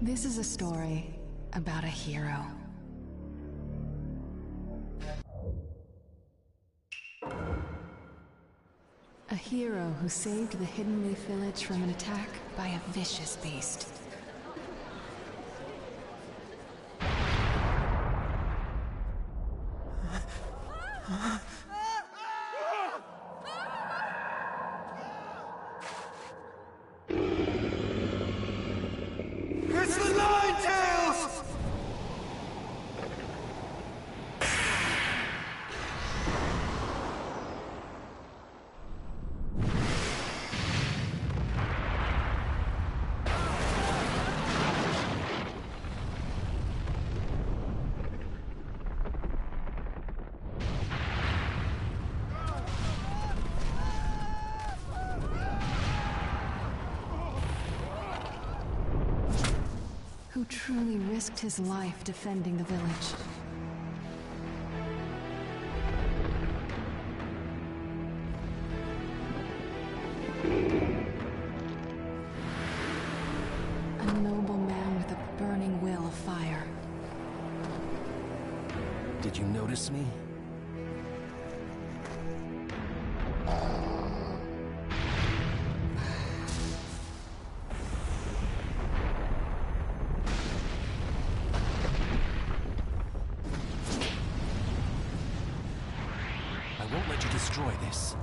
This is a story about a hero. A hero who saved the Hidden Leaf Village from an attack by a vicious beast. It's the Ninetales! Who truly risked his life defending the village. A noble man with a burning will of fire. Did you notice me? I won't let you destroy this.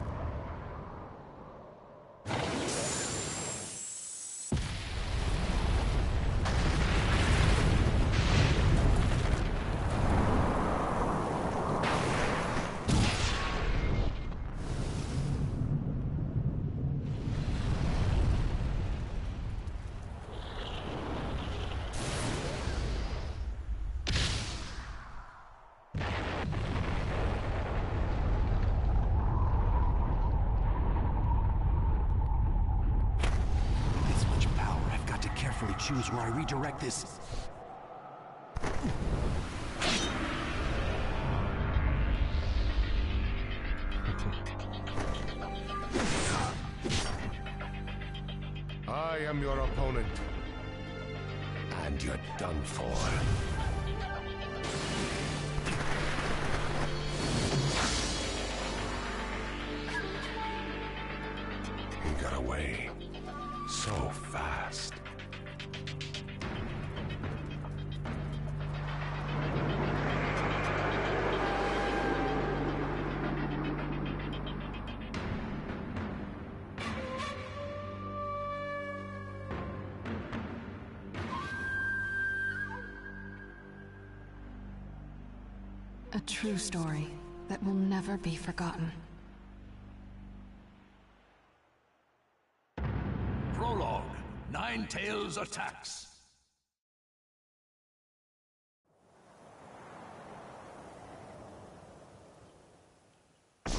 Carefully choose where I redirect this. I am your opponent. And you're done for. He got away so fast. A true story that will never be forgotten. Prologue. Ninetales attacks. My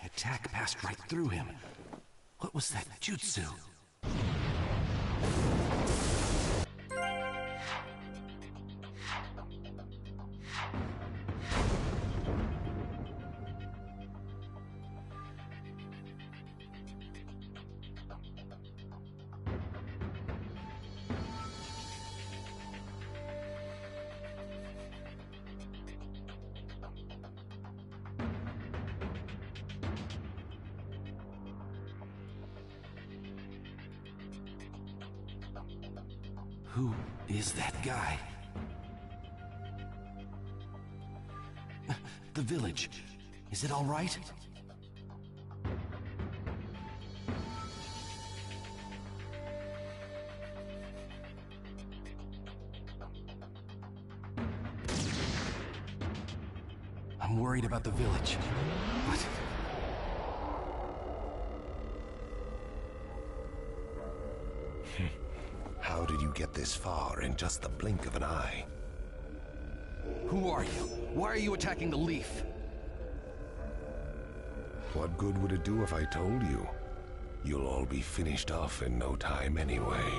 attack passed right through him. What was that jutsu? Who is that guy? The village. Is it all right? I'm worried about the village. But How did you get this far in just the blink of an eye? who are you? Why are you attacking the leaf? What good would it do if I told you? You'll all be finished off in no time anyway.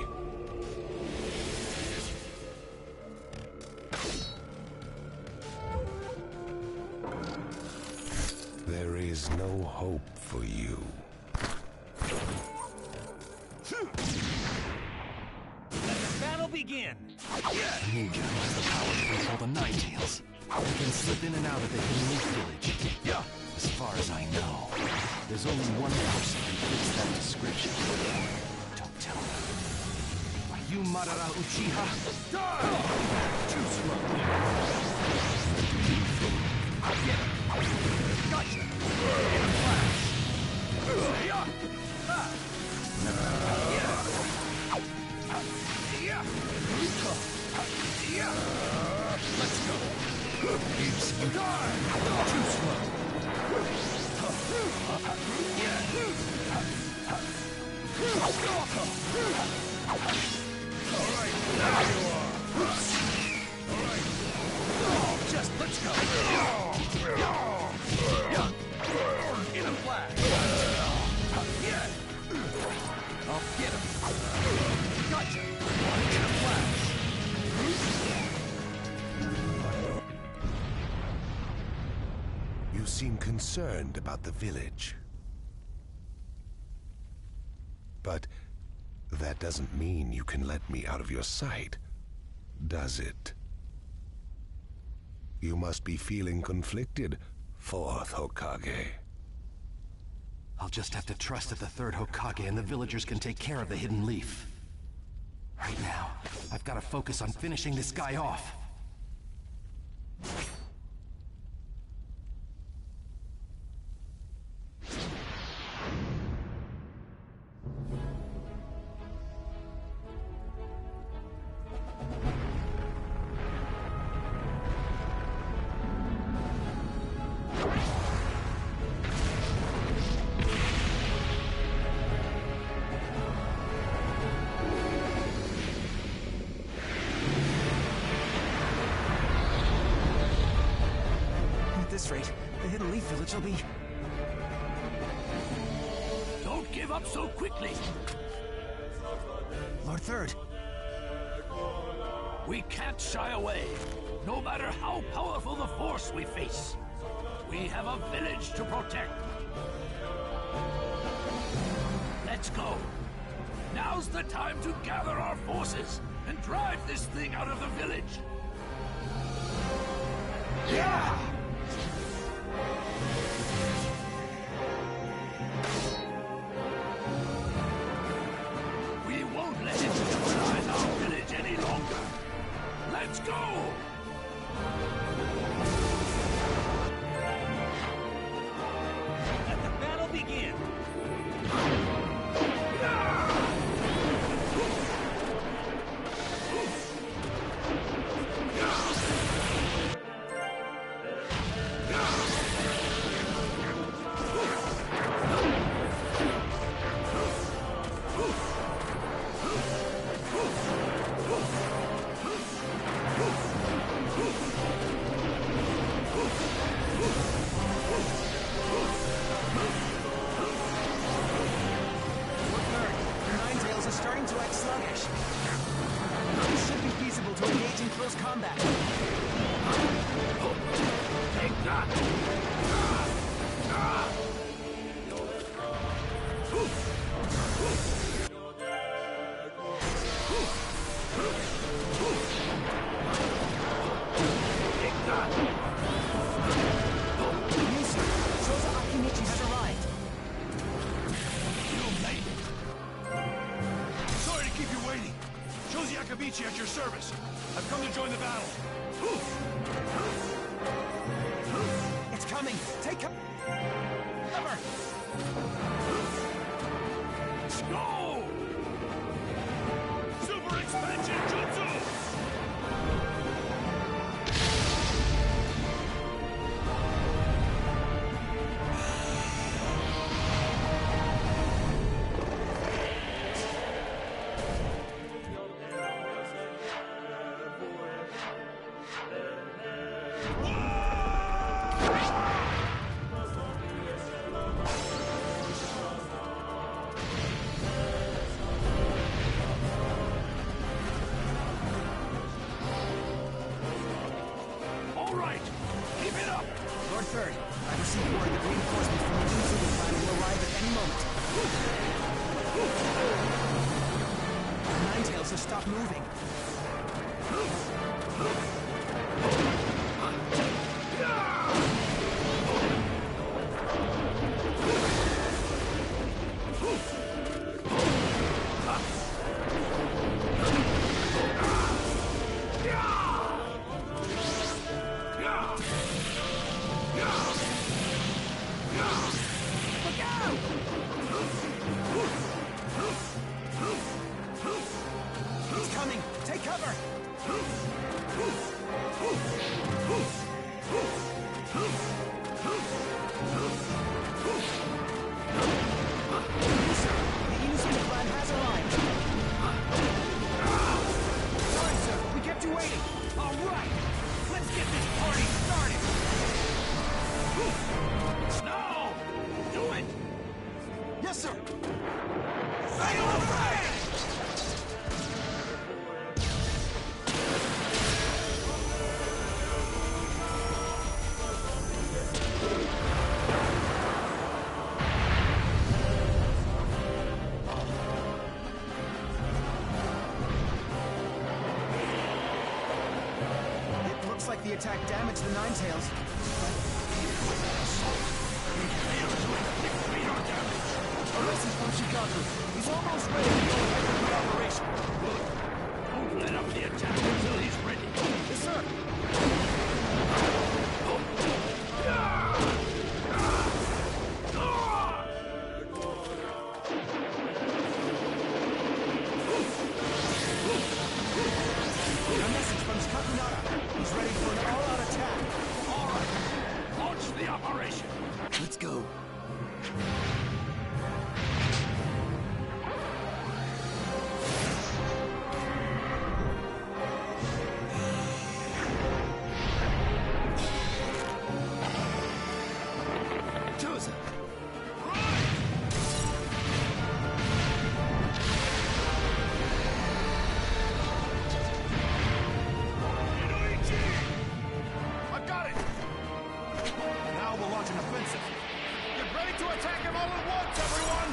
There is no hope for you. begin! A ninja who has the power to control the Nine Tails. He can slip in and out of the Hidden Leaf Village. Yeah. As far as I know, there's only one person who fits that description. Don't tell me. Are you Madara Uchiha? Too slow. Get him. Gotcha. In a flash. Yeah. Let's go. You die. Too slow. Alright, there you are. Alright. Just let's go. In a flash. I'll get him. Gotcha. In a flash. You seem concerned about the village. But that doesn't mean you can let me out of your sight, does it? You must be feeling conflicted, Fourth Hokage. I'll just have to trust that the third Hokage and the villagers can take care of the Hidden Leaf. Right now, I've got to focus on finishing this guy off. At this rate, the Hidden Leaf Village will be... Don't give up so quickly. Lord Third. We can't shy away, no matter how powerful the force we face. We have a village to protect. Let's go. Now's the time to gather our forces and drive this thing out of the village. Yeah! We won't let it terrorize our village any longer. Let's go! Let the battle begin. Starting to act sluggish. It should be feasible to engage in close combat. Take that! Mister, Shoza Akimichi has arrived. You made it! Sorry to keep you waiting. Shozi Akabichi at your service. I've come to join the battle. It's coming. Take cover. Let's go! Super expansion jutsu! All right, keep it up! Lord Third, I received word that reinforcements from the New City Planet will arrive at any moment. The Nine Tails have stopped moving. cover! The innocent plan has arrived. Sorry, sir. We kept you waiting. All right. Let's get this party started. Now! Do it! Yes, sir. Sail away! It looks like the attack damaged the Ninetales. A message from Chicago. He's almost ready to go ahead with the operation. Don't let up the attack until he's ready. Yes, sir. A message from Skakunara. He's ready for an all-out attack. All right, launch the operation. Let's go. Chosen. I've got it! Now we'll launch an offensive. Get ready to attack him all at once, everyone!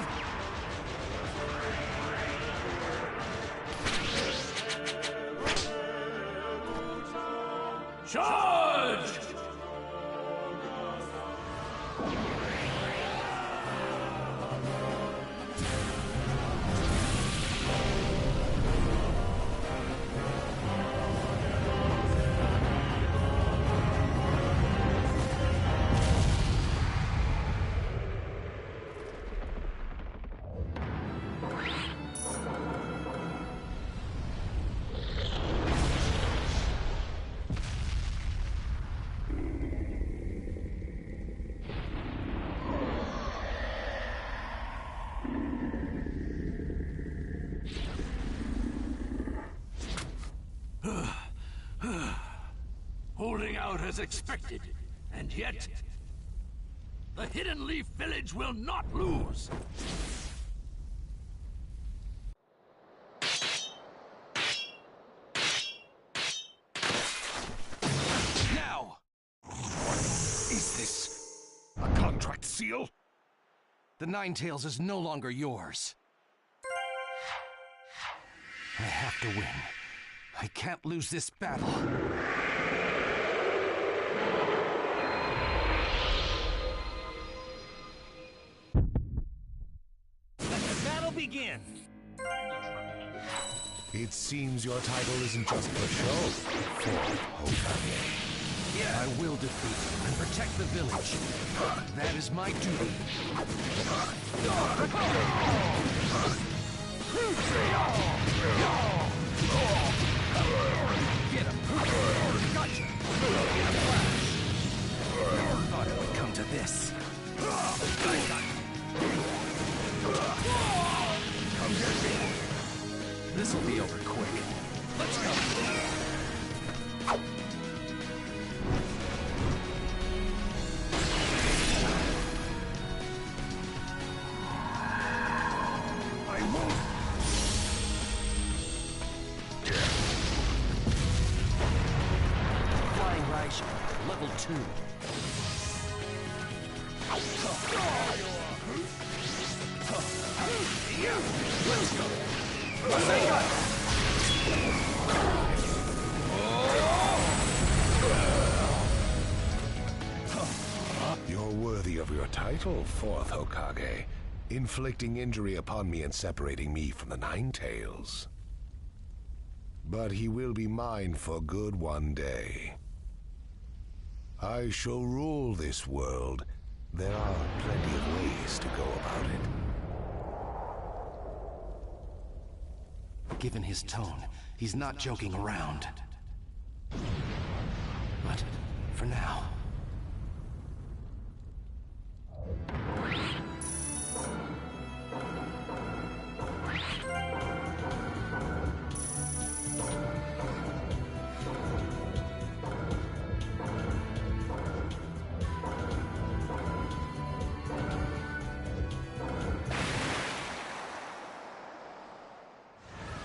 Charge! Holding out as expected, and yet the Hidden Leaf Village will not lose. Now! Is this a contract seal? The Ninetales is no longer yours. I have to win. I can't lose this battle. Let the battle begin. It seems your title isn't just for show, for Hokage. I will defeat him and protect the village. That is my duty. Get him! Gotcha! In a flash! Never thought it would come to this. I got it. Come get me. This'll be over quick. Let's go. Level 2. Let's go. You're worthy of your title, fourth Hokage, inflicting injury upon me and separating me from the Ninetales. But he will be mine for good one day. I shall rule this world. There are plenty of ways to go about it. Given his tone, he's not joking around. But for now...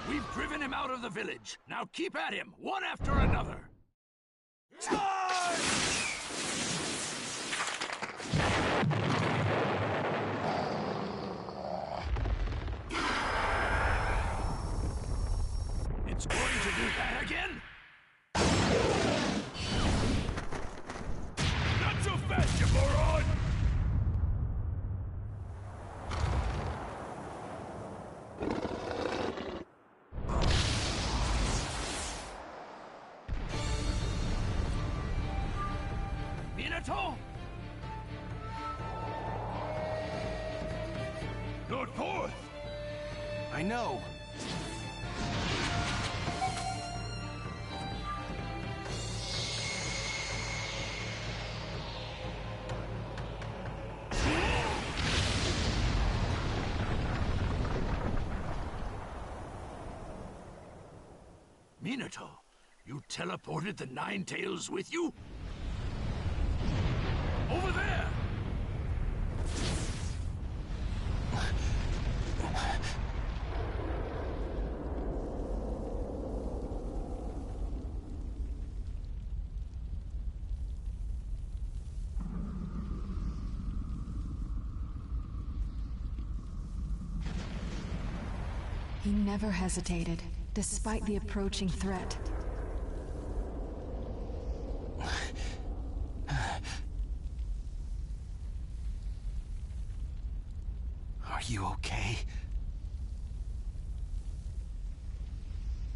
We've driven him out of the village. Now keep at him, one after another. Charge! It's going to do that again? Not so fast, you moron! Minato! Not forth! I know! Minato, you teleported the Nine Tails with you? Over there! He never hesitated, despite the approaching threat. Are you okay?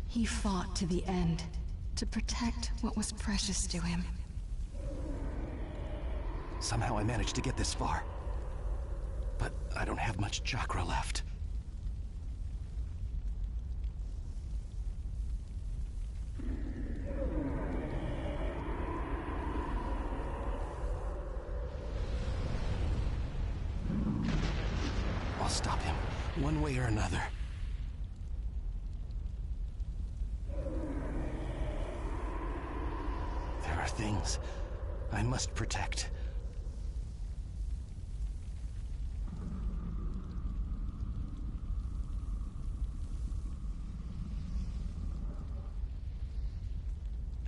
He fought to the end, to protect what was precious to him. Somehow I managed to get this far. But I don't have much chakra left. I'll stop him, one way or another. There are things I must protect.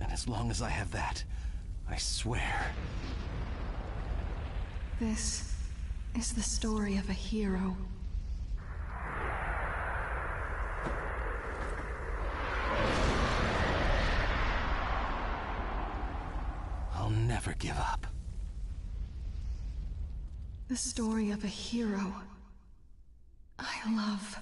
And as long as I have that, I swear... This is the story of a hero. I'll never give up. The story of a hero I love.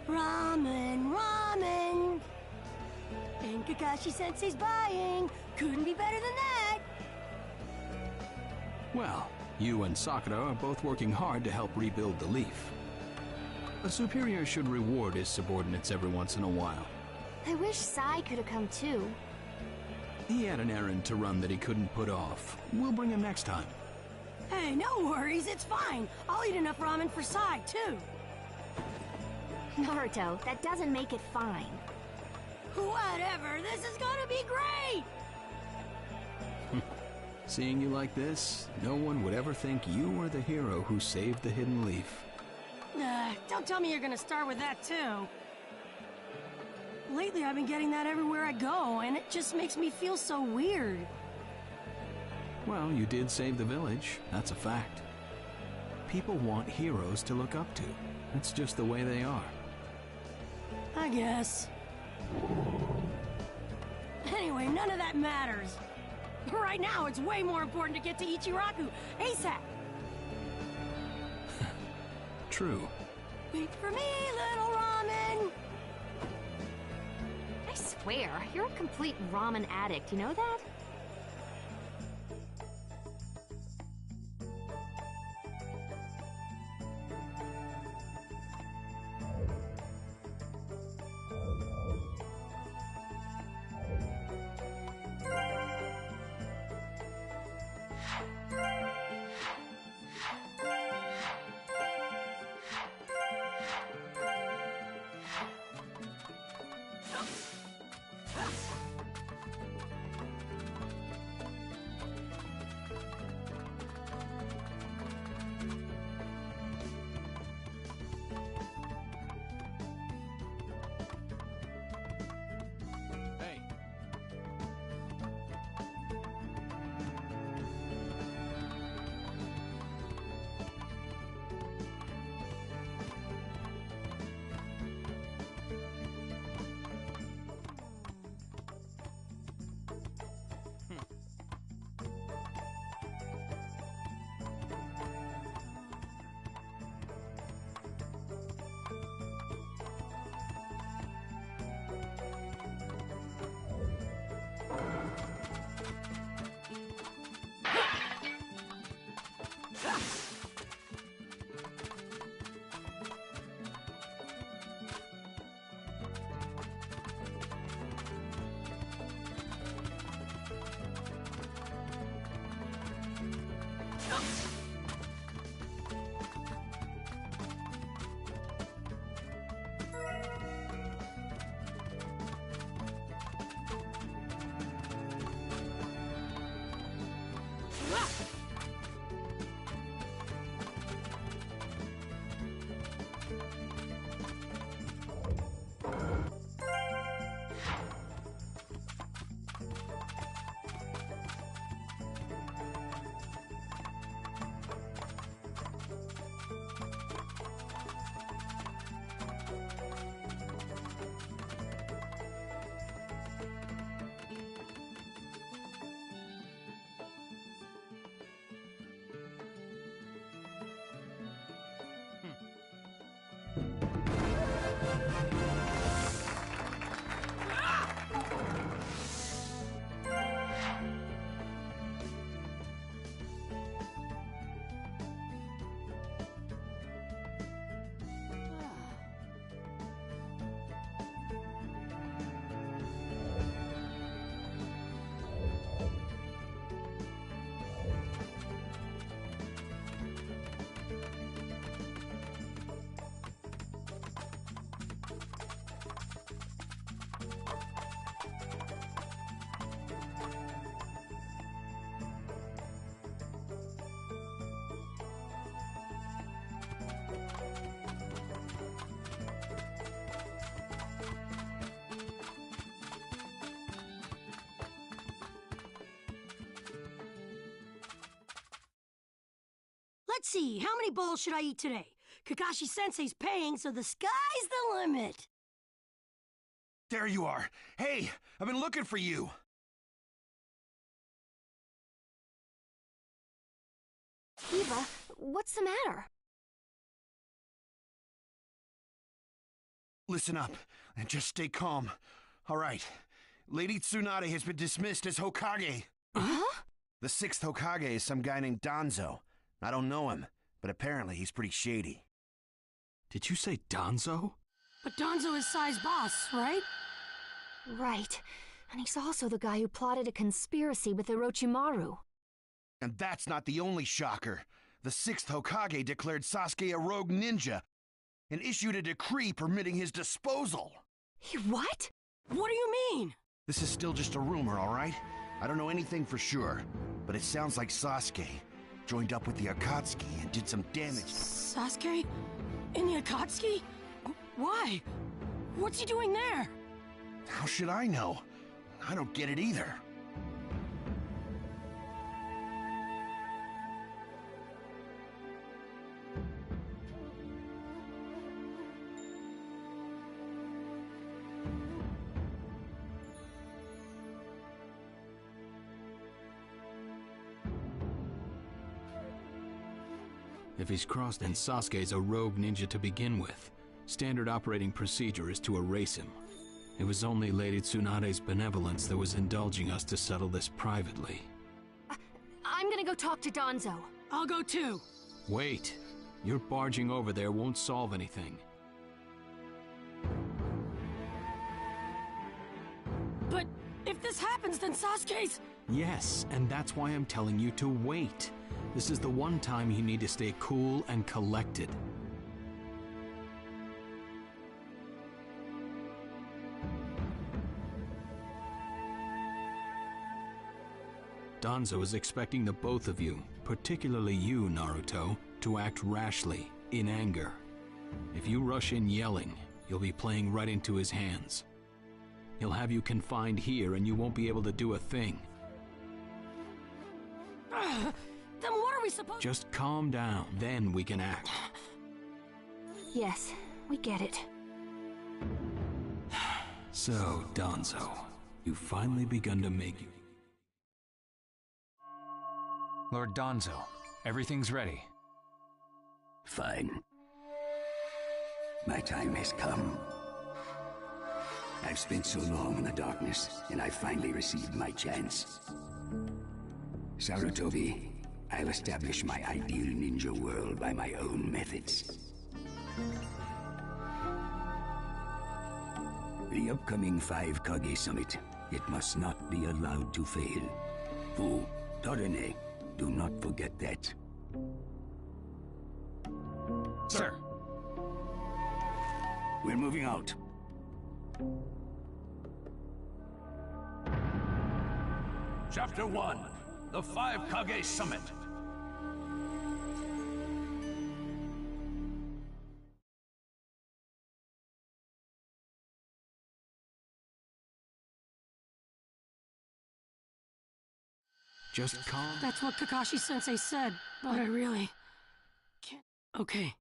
Ramen, ramen! And Kakashi-sensei's buying! Couldn't be better than that! Well, you and Sakura are both working hard to help rebuild the Leaf. A superior should reward his subordinates every once in a while. I wish Sai could have come too. He had an errand to run that he couldn't put off. We'll bring him next time. Hey, no worries, it's fine. I'll eat enough ramen for Sai, too. Naruto, that doesn't make it fine. Whatever, this is gonna be great! Seeing you like this, no one would ever think you were the hero who saved the Hidden Leaf. Don't tell me you're gonna start with that, too. Lately, I've been getting that everywhere I go, and it just makes me feel so weird. Well, you did save the village, that's a fact. People want heroes to look up to. It's just the way they are. I guess. Anyway, none of that matters. Right now, it's way more important to get to Ichiraku ASAP. True. Wait for me, little ramen. I swear, you're a complete ramen addict, you know that? Hey. Let's see, how many bowls should I eat today? Kakashi-sensei's paying, so the sky's the limit. There you are. Hey, I've been looking for you. Eva, what's the matter? Listen up, and just stay calm. All right. Lady Tsunade has been dismissed as Hokage. Huh? The 6th Hokage is some guy named Danzo. I don't know him, but apparently he's pretty shady. Did you say Danzo? But Danzo is Sai's boss, right? Right. And he's also the guy who plotted a conspiracy with Orochimaru. And that's not the only shocker. The 6th Hokage declared Sasuke a rogue ninja and issued a decree permitting his disposal. What? What do you mean? This is still just a rumor, all right? I don't know anything for sure, but it sounds like Sasuke joined up with the Akatsuki and did some damage. Sasuke? In the Akatsuki? Why? What's he doing there? How should I know? I don't get it either. If he's crossed, then Sasuke's a rogue ninja to begin with. Standard operating procedure is to erase him. It was only Lady Tsunade's benevolence that was indulging us to settle this privately. I'm gonna go talk to Danzo. I'll go too. Wait. Your barging over there won't solve anything. But if this happens, then Sasuke's... Yes, and that's why I'm telling you to wait. This is the one time you need to stay cool and collected. Danzo is expecting the both of you, particularly you, Naruto, to act rashly, in anger. If you rush in yelling, you'll be playing right into his hands. He'll have you confined here and you won't be able to do a thing. Then what are we supposed... Just calm down, then we can act. Yes, we get it. So, Danzo, you've finally begun to make... Lord Danzo, everything's ready. Fine. My time has come. I've spent so long in the darkness, and I finally received my chance. Sarutobi, I'll establish my ideal ninja world by my own methods. The upcoming 5 Kage Summit, it must not be allowed to fail. Fu, Torene, do not forget that. Sir! We're moving out. Chapter 1, the 5 Kage Summit. Just calm... That's what Kakashi-sensei said, but I really... can't... Okay.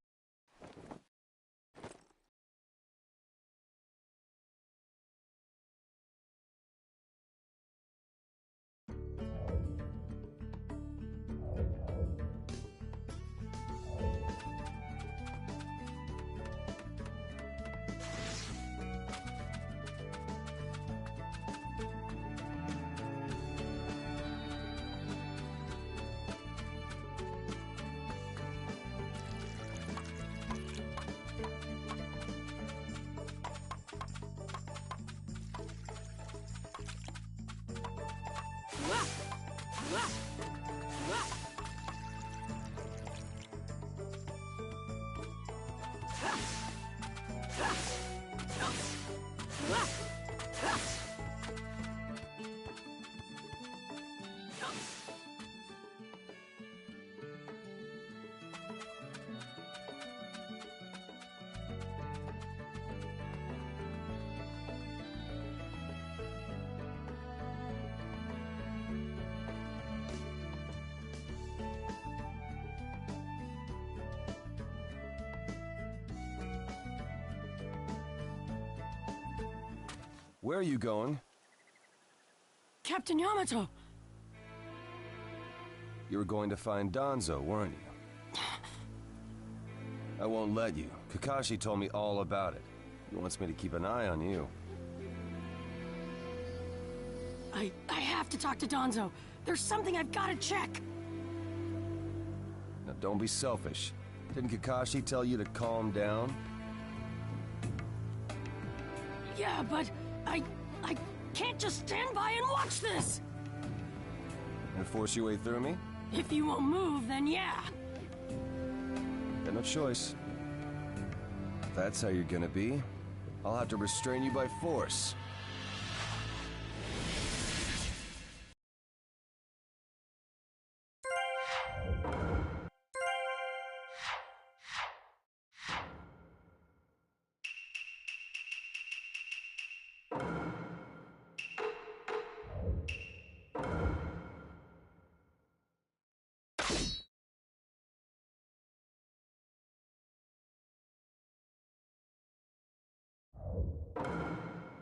Where are you going? Captain Yamato! You were going to find Danzo, weren't you? I won't let you. Kakashi told me all about it. He wants me to keep an eye on you. I have to talk to Danzo. There's something I've got to check. Now don't be selfish. Didn't Kakashi tell you to calm down? Yeah, but I can't just stand by and watch this! And force your way through me? If you won't move, then yeah. Got no choice. If that's how you're gonna be, I'll have to restrain you by force.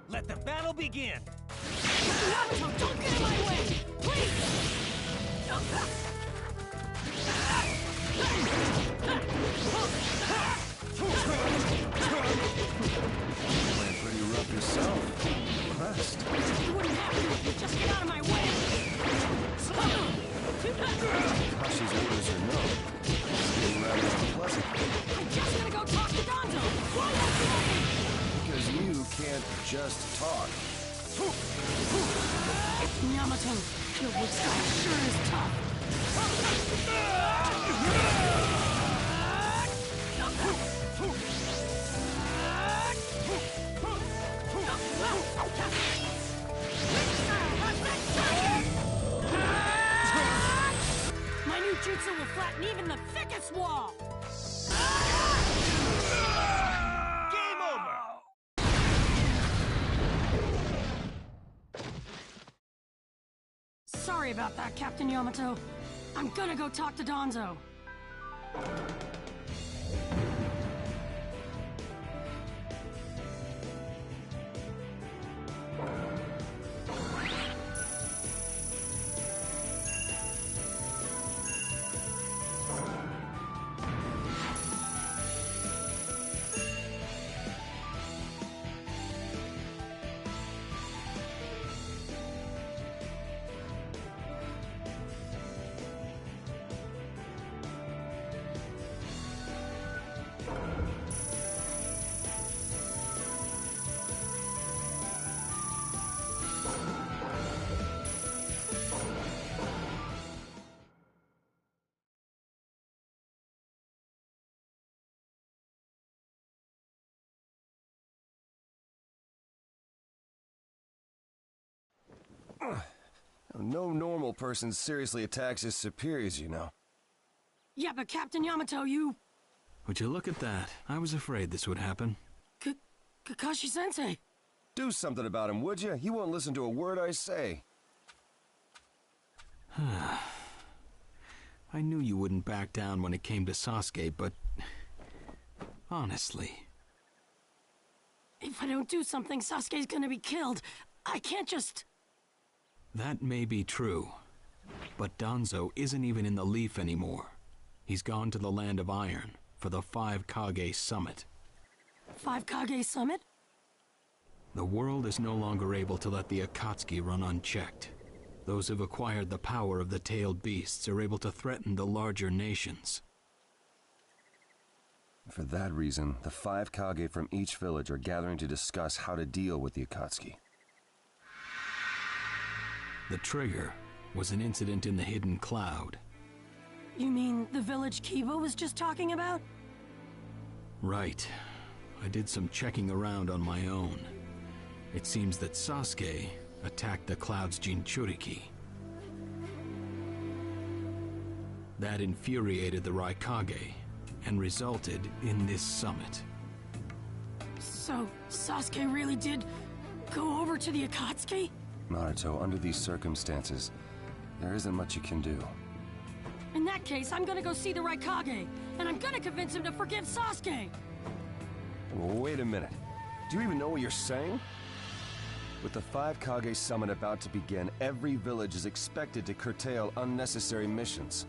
Let the battle begin! Naruto, don't get in my way! Please! Playing pretty rough yourself. Impressed. You wouldn't have to if you just get out of my way. Kashi's orders are no. It's getting rather unpleasant. I'm just gonna go talk to Danzo. Why won't you let me? Because you can't just talk. Yamato, your wood style sure is tough. My new jutsu will flatten even the thickest wall! Game over! Sorry about that, Captain Yamato. I'm gonna go talk to Danzo. No normal person seriously attacks his superiors, you know. Yeah, but Captain Yamato, you... Would you look at that? I was afraid this would happen. Kakashi-sensei. Do something about him, would you? He won't listen to a word I say. I knew you wouldn't back down when it came to Sasuke, but... honestly... If I don't do something, Sasuke's gonna be killed. I can't just... That may be true, but Danzo isn't even in the Leaf anymore. He's gone to the Land of Iron for the 5 Kage Summit. 5 Kage Summit? The world is no longer able to let the Akatsuki run unchecked. Those who've acquired the power of the tailed beasts are able to threaten the larger nations. For that reason, the 5 Kage from each village are gathering to discuss how to deal with the Akatsuki. The trigger was an incident in the Hidden Cloud. You mean the village Kiba was just talking about? Right. I did some checking around on my own. It seems that Sasuke attacked the Cloud's Jinchuriki. That infuriated the Raikage and resulted in this summit. So, Sasuke really did go over to the Akatsuki? Naruto, under these circumstances, there isn't much you can do. In that case, I'm gonna go see the Raikage, and I'm gonna convince him to forgive Sasuke! Well, wait a minute. Do you even know what you're saying? With the 5 Kage Summit about to begin, every village is expected to curtail unnecessary missions.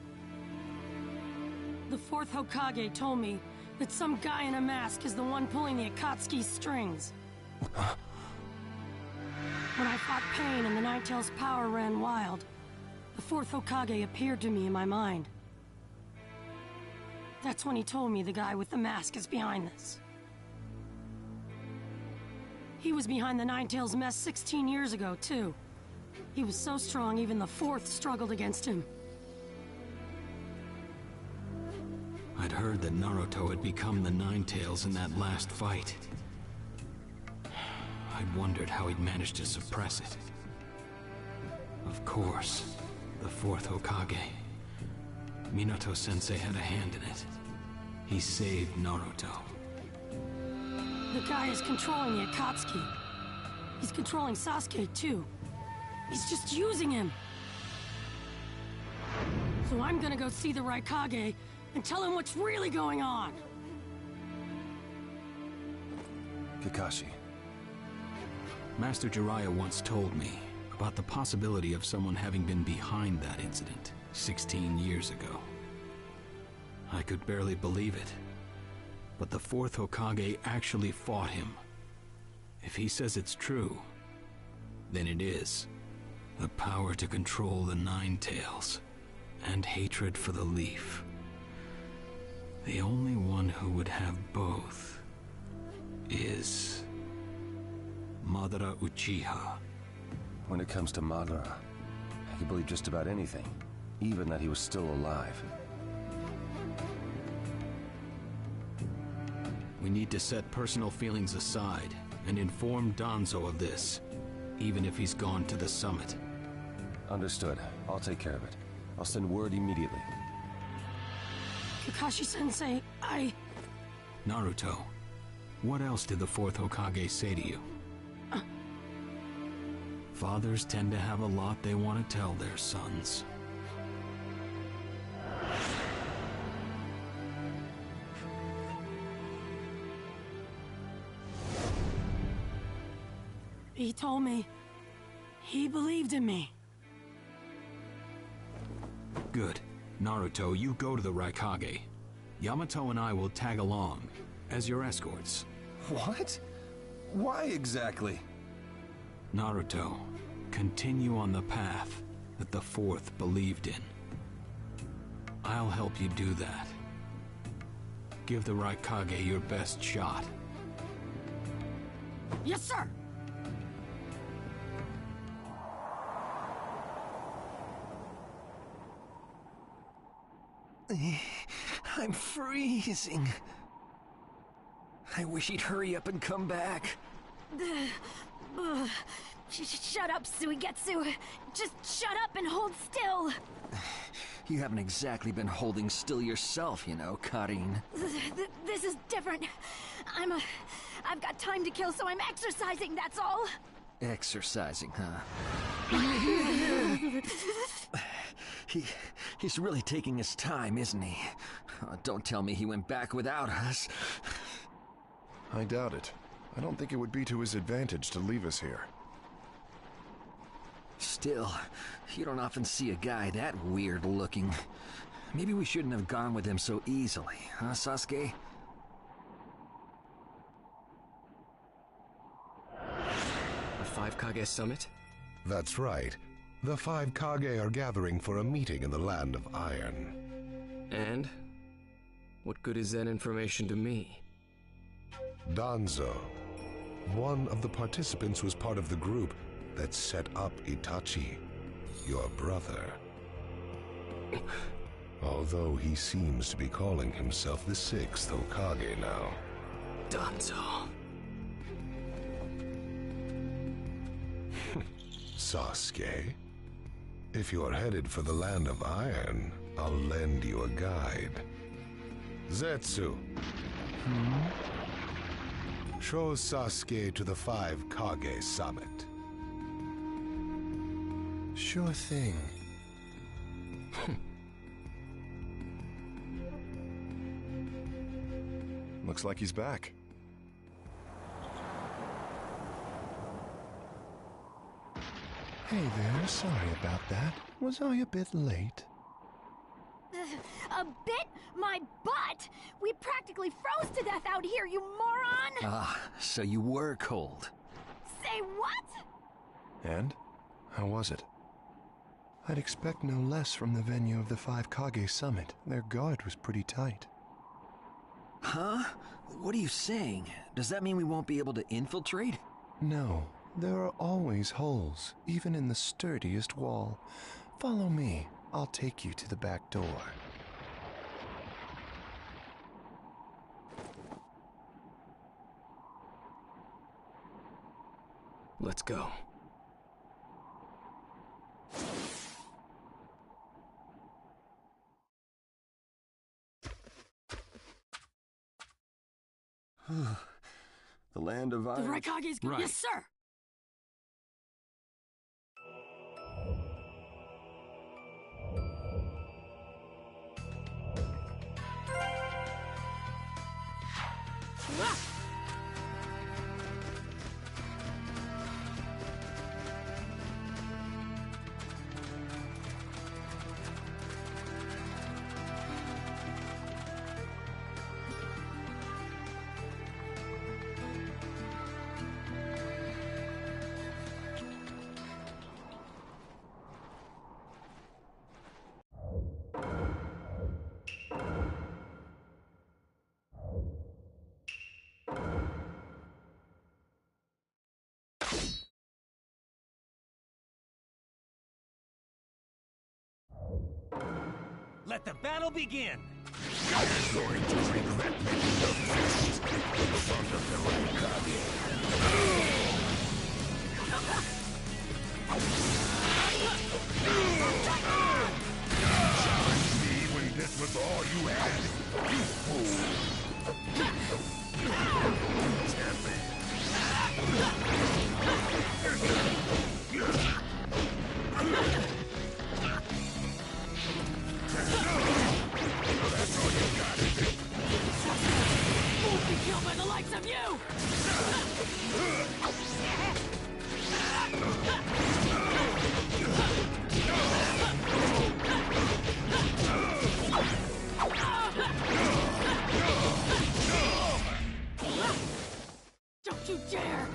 The 4th Hokage told me that some guy in a mask is the one pulling the Akatsuki's strings. When I fought Pain and the Ninetales' power ran wild, the 4th Hokage appeared to me in my mind. That's when he told me the guy with the mask is behind this. He was behind the Ninetales mess 16 years ago, too. He was so strong, even the 4th struggled against him. I'd heard that Naruto had become the Ninetales in that last fight. I'd wondered how he'd managed to suppress it. Of course, the 4th Hokage. Minato-sensei had a hand in it. He saved Naruto. The guy is controlling the Akatsuki. He's controlling Sasuke, too. He's just using him. So I'm gonna go see the Raikage and tell him what's really going on. Kakashi. Master Jiraiya once told me about the possibility of someone having been behind that incident 16 years ago. I could barely believe it. But the fourth Hokage actually fought him. If he says it's true, then it is. The power to control the Nine Tails, and hatred for the leaf. The only one who would have both is Madara Uchiha. When it comes to Madara, I can believe just about anything, even that he was still alive. We need to set personal feelings aside and inform Danzo of this, even if he's gone to the summit. Understood. I'll take care of it. I'll send word immediately. Kakashi-sensei, Naruto, what else did the fourth Hokage say to you? Fathers tend to have a lot they want to tell their sons. He told me he believed in me. Good. Naruto, you go to the Raikage. Yamato and I will tag along as your escorts. What? Why exactly? Naruto, continue on the path that the fourth believed in. I'll help you do that. Give the Raikage your best shot. Yes, sir! I'm freezing. I wish he'd hurry up and come back. Shut up, Suigetsu. Just shut up and hold still. You haven't exactly been holding still yourself, you know, Karin. This is different. I've got time to kill, so I'm exercising, that's all. Exercising, huh? He's really taking his time, isn't he? Oh, don't tell me he went back without us. I doubt it. I don't think it would be to his advantage to leave us here. Still, you don't often see a guy that weird looking. Maybe we shouldn't have gone with him so easily, huh, Sasuke? A 5 Kage summit? That's right. The 5 Kage are gathering for a meeting in the Land of Iron. And? What good is that information to me? Danzo, one of the participants, was part of the group that set up Itachi, your brother. Although he seems to be calling himself the 6th Hokage now. Danzo. Sasuke, if you're headed for the Land of Iron, I'll lend you a guide. Zetsu. Show Sasuke to the 5 Kage summit. Sure thing. Looks like he's back. Hey there, sorry about that. Was I a bit late? A bit? My butt! We practically froze to death out here, you moron! Ah, so you were cold. Say what? And? How was it? I'd expect no less from the venue of the 5 Kage summit. Their guard was pretty tight. Huh? What are you saying? Does that mean we won't be able to infiltrate? No, there are always holes, even in the sturdiest wall. Follow me. I'll take you to the back door. Let's go. The Land of Iron. The Raikage's... Right. Yes, sir! Ah! Let the battle begin! You're going to regret making your fist in front of the Hokage. Challenge me when this was all you had, you fool! That's all you got, is it? Won't be killed by the likes of you! Don't you dare!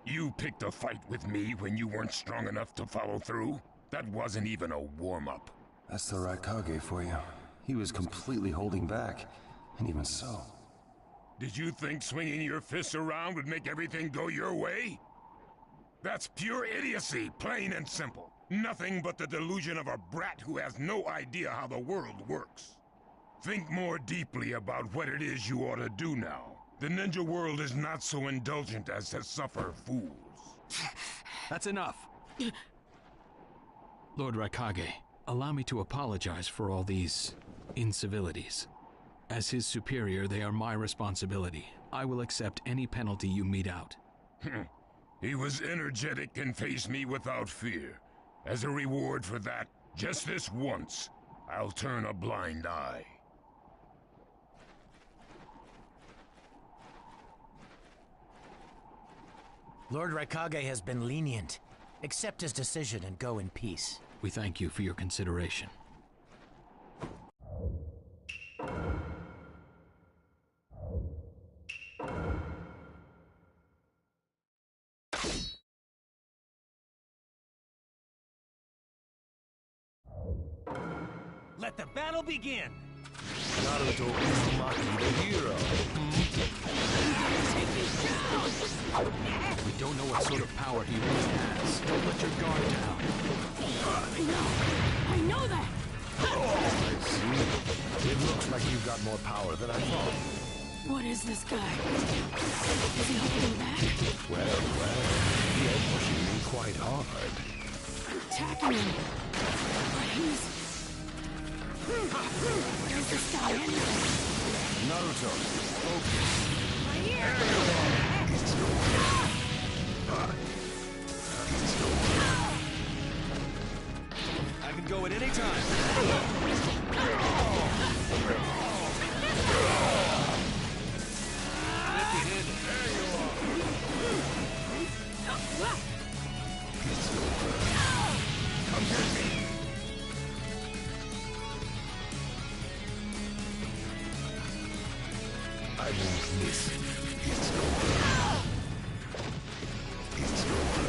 You picked a fight with me when you weren't strong enough to follow through? That wasn't even a warm-up. That's the Raikage for you. He was completely holding back. And even so... Did you think swinging your fists around would make everything go your way? That's pure idiocy, plain and simple. Nothing but the delusion of a brat who has no idea how the world works. Think more deeply about what it is you ought to do now. The ninja world is not so indulgent as to suffer fools. That's enough. Lord Raikage, allow me to apologize for all these incivilities. As his superior, they are my responsibility. I will accept any penalty you mete out. He was energetic and faced me without fear. As a reward for that, just this once, I'll turn a blind eye. Lord Raikage has been lenient. Accept his decision and go in peace. We thank you for your consideration. Let the battle begin! Naruto Uzumaki, the hero. We don't know what sort of power he really has. Don't let your guard down. I know that! I see. It looks like you've got more power than I thought. What is this guy? Is he holding back? Well, you're pushing me quite hard. I'm attacking him. But he's... Where's this guy anyway? Naruto, focus. Right here! I can go at any time. Come get me. I won't miss. It's over. It's over.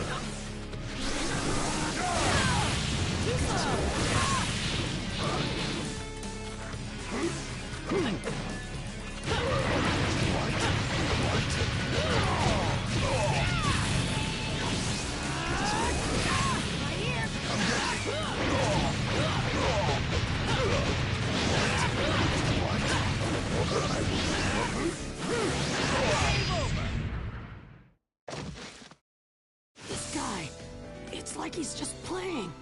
This guy, it's like he's just playing.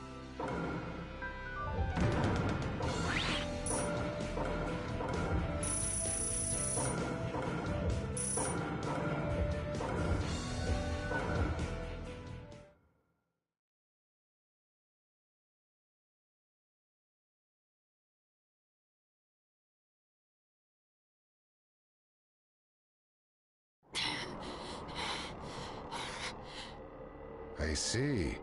I see.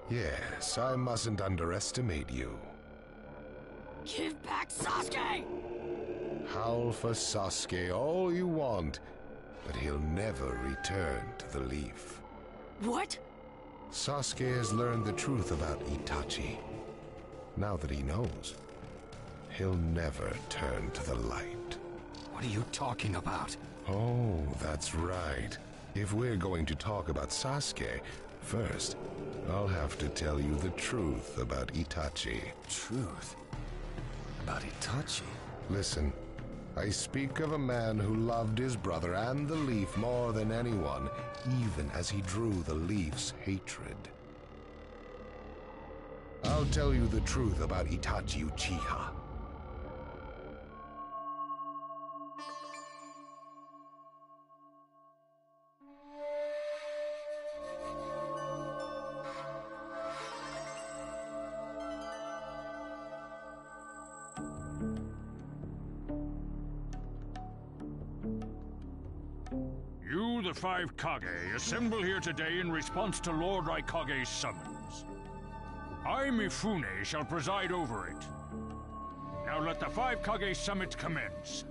Yes, I mustn't underestimate you. Give back Sasuke! Howl for Sasuke all you want, but he'll never return to the Leaf. What? Sasuke has learned the truth about Itachi. Now that he knows, he'll never turn to the light. What are you talking about? Oh, that's right. If we're going to talk about Sasuke, first, I'll have to tell you the truth about Itachi. Truth? About Itachi? Listen, I speak of a man who loved his brother and the Leaf more than anyone, even as he drew the Leaf's hatred. I'll tell you the truth about Itachi Uchiha. You, the five Kage, assemble here today in response to Lord Raikage's summons. I, Mifune, shall preside over it. Now let the five Kage summit commence.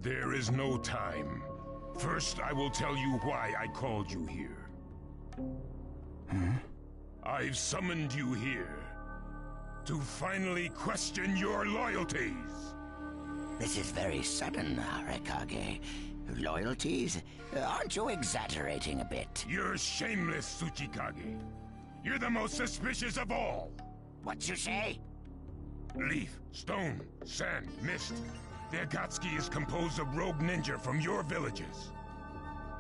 There is no time. First, I will tell you why I called you here. I've summoned you here to finally question your loyalties. This is very sudden, Raikage. Loyalties? Aren't you exaggerating a bit? You're shameless, Tsuchikage. You're the most suspicious of all. What you say? Leaf, stone, sand, mist. The Akatsuki is composed of rogue ninja from your villages.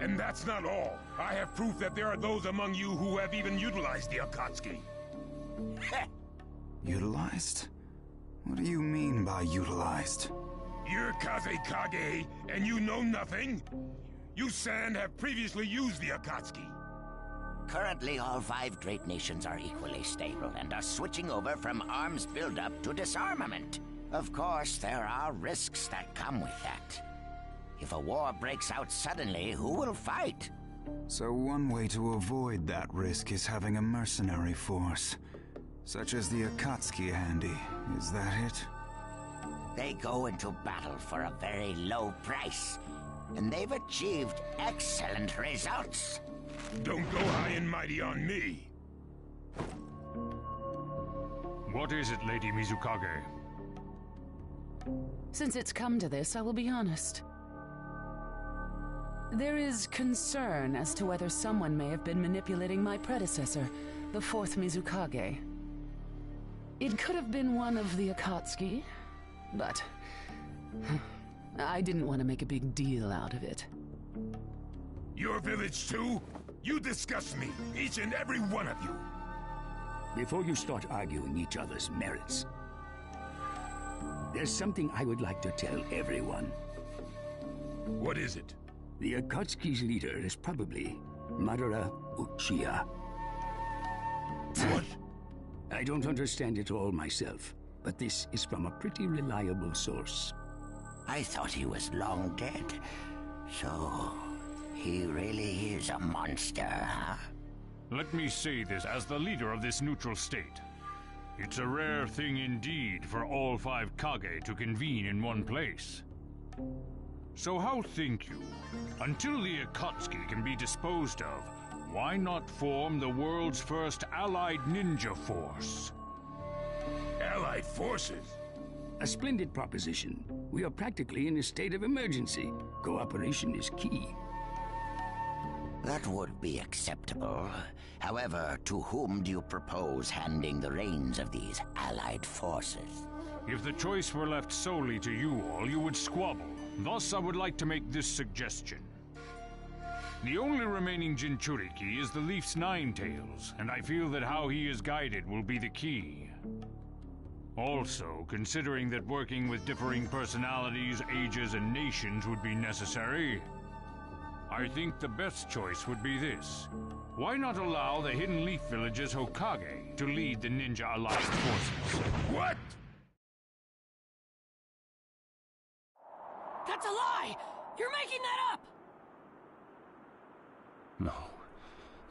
And that's not all. I have proof that there are those among you who have even utilized the Akatsuki. Utilized? What do you mean by utilized? You're Kazekage, and you know nothing? You Sand have previously used the Akatsuki. Currently, all five great nations are equally stable and are switching over from arms buildup to disarmament. Of course, there are risks that come with that. If a war breaks out suddenly, who will fight? So one way to avoid that risk is having a mercenary force, such as the Akatsuki handy. Is that it? They go into battle for a very low price, and they've achieved excellent results. Don't go high and mighty on me. What is it, Lady Mizukage? Since it's come to this, I will be honest. There is concern as to whether someone may have been manipulating my predecessor, the fourth Mizukage. It could have been one of the Akatsuki, but I didn't want to make a big deal out of it. Your village too? You disgust me, each and every one of you. Before you start arguing each other's merits, there's something I would like to tell everyone. What is it? The Akatsuki's leader is probably Madara Uchiha. What? I don't understand it all myself, but this is from a pretty reliable source. I thought he was long dead. So, he really is a monster, huh? Let me say this as the leader of this neutral state. It's a rare thing indeed for all five Kage to convene in one place. So how think you? Until the Akatsuki can be disposed of, why not form the world's first allied ninja force? Allied forces? A splendid proposition. We are practically in a state of emergency. Cooperation is key. That would be acceptable. However, to whom do you propose handing the reins of these allied forces? If the choice were left solely to you all, you would squabble. Thus, I would like to make this suggestion. The only remaining Jinchuriki is the Leaf's Nine Tails, and I feel that how he is guided will be the key. Also, considering that working with differing personalities, ages, and nations would be necessary, I think the best choice would be this. Why not allow the Hidden Leaf Village's Hokage to lead the Ninja Alliance forces? What? That's a lie! You're making that up!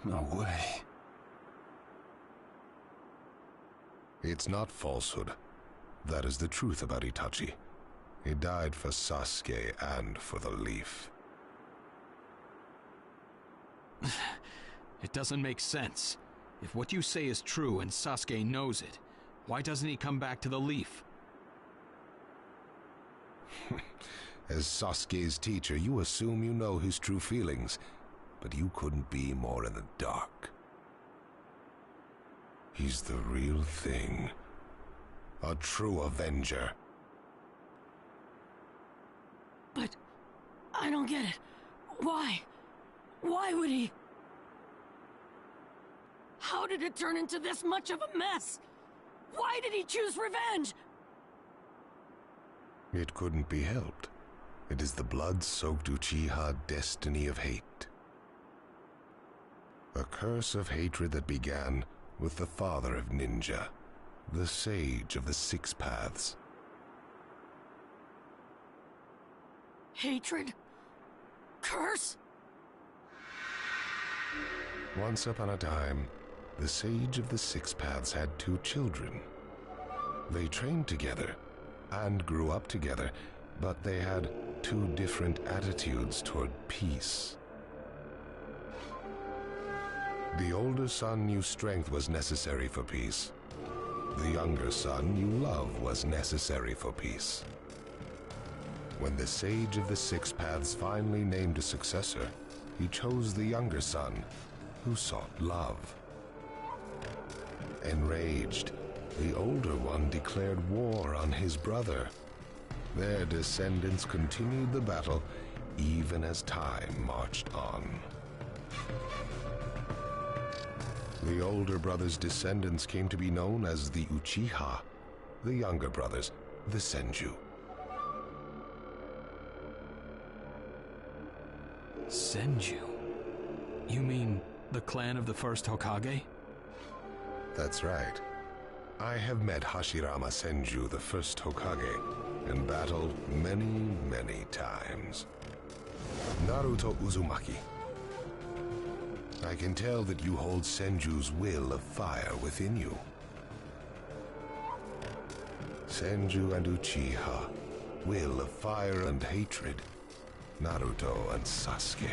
No way. It's not falsehood. That is the truth about Itachi. He died for Sasuke and for the Leaf. It doesn't make sense. If what you say is true and Sasuke knows it, why doesn't he come back to the Leaf? As Sasuke's teacher, you assume you know his true feelings, but you couldn't be more in the dark. He's the real thing. A true Avenger. But I don't get it. Why? Why would he? How did it turn into this much of a mess? Why did he choose revenge? It couldn't be helped. It is the blood-soaked Uchiha destiny of hate. A curse of hatred that began with the father of ninja, the sage of the Six Paths. Hatred? Curse? Once upon a time, the sage of the Six Paths had 2 children. They trained together and grew up together, but they had 2 different attitudes toward peace. The older son knew strength was necessary for peace. The younger son knew love was necessary for peace. When the sage of the Six Paths finally named a successor, he chose the younger son, who sought love. Enraged, the older one declared war on his brother. Their descendants continued the battle even as time marched on. The older brother's descendants came to be known as the Uchiha, the younger brothers, the Senju. Senju? You mean the clan of the first Hokage? That's right. I have met Hashirama Senju, the first Hokage, and battled many, many times. Naruto Uzumaki. I can tell that you hold Senju's will of fire within you. Senju and Uchiha, will of fire and hatred. Naruto and Sasuke.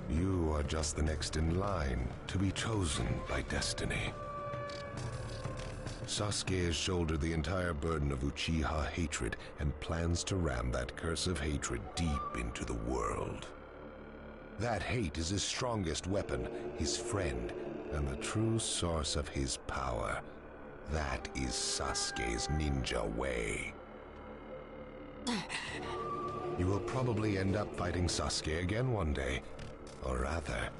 You are just the next in line to be chosen by destiny. Sasuke has shouldered the entire burden of Uchiha hatred and plans to ram that curse of hatred deep into the world. That hate is his strongest weapon, his friend, and the true source of his power. That is Sasuke's ninja way. You will probably end up fighting Sasuke again one day. Or rather,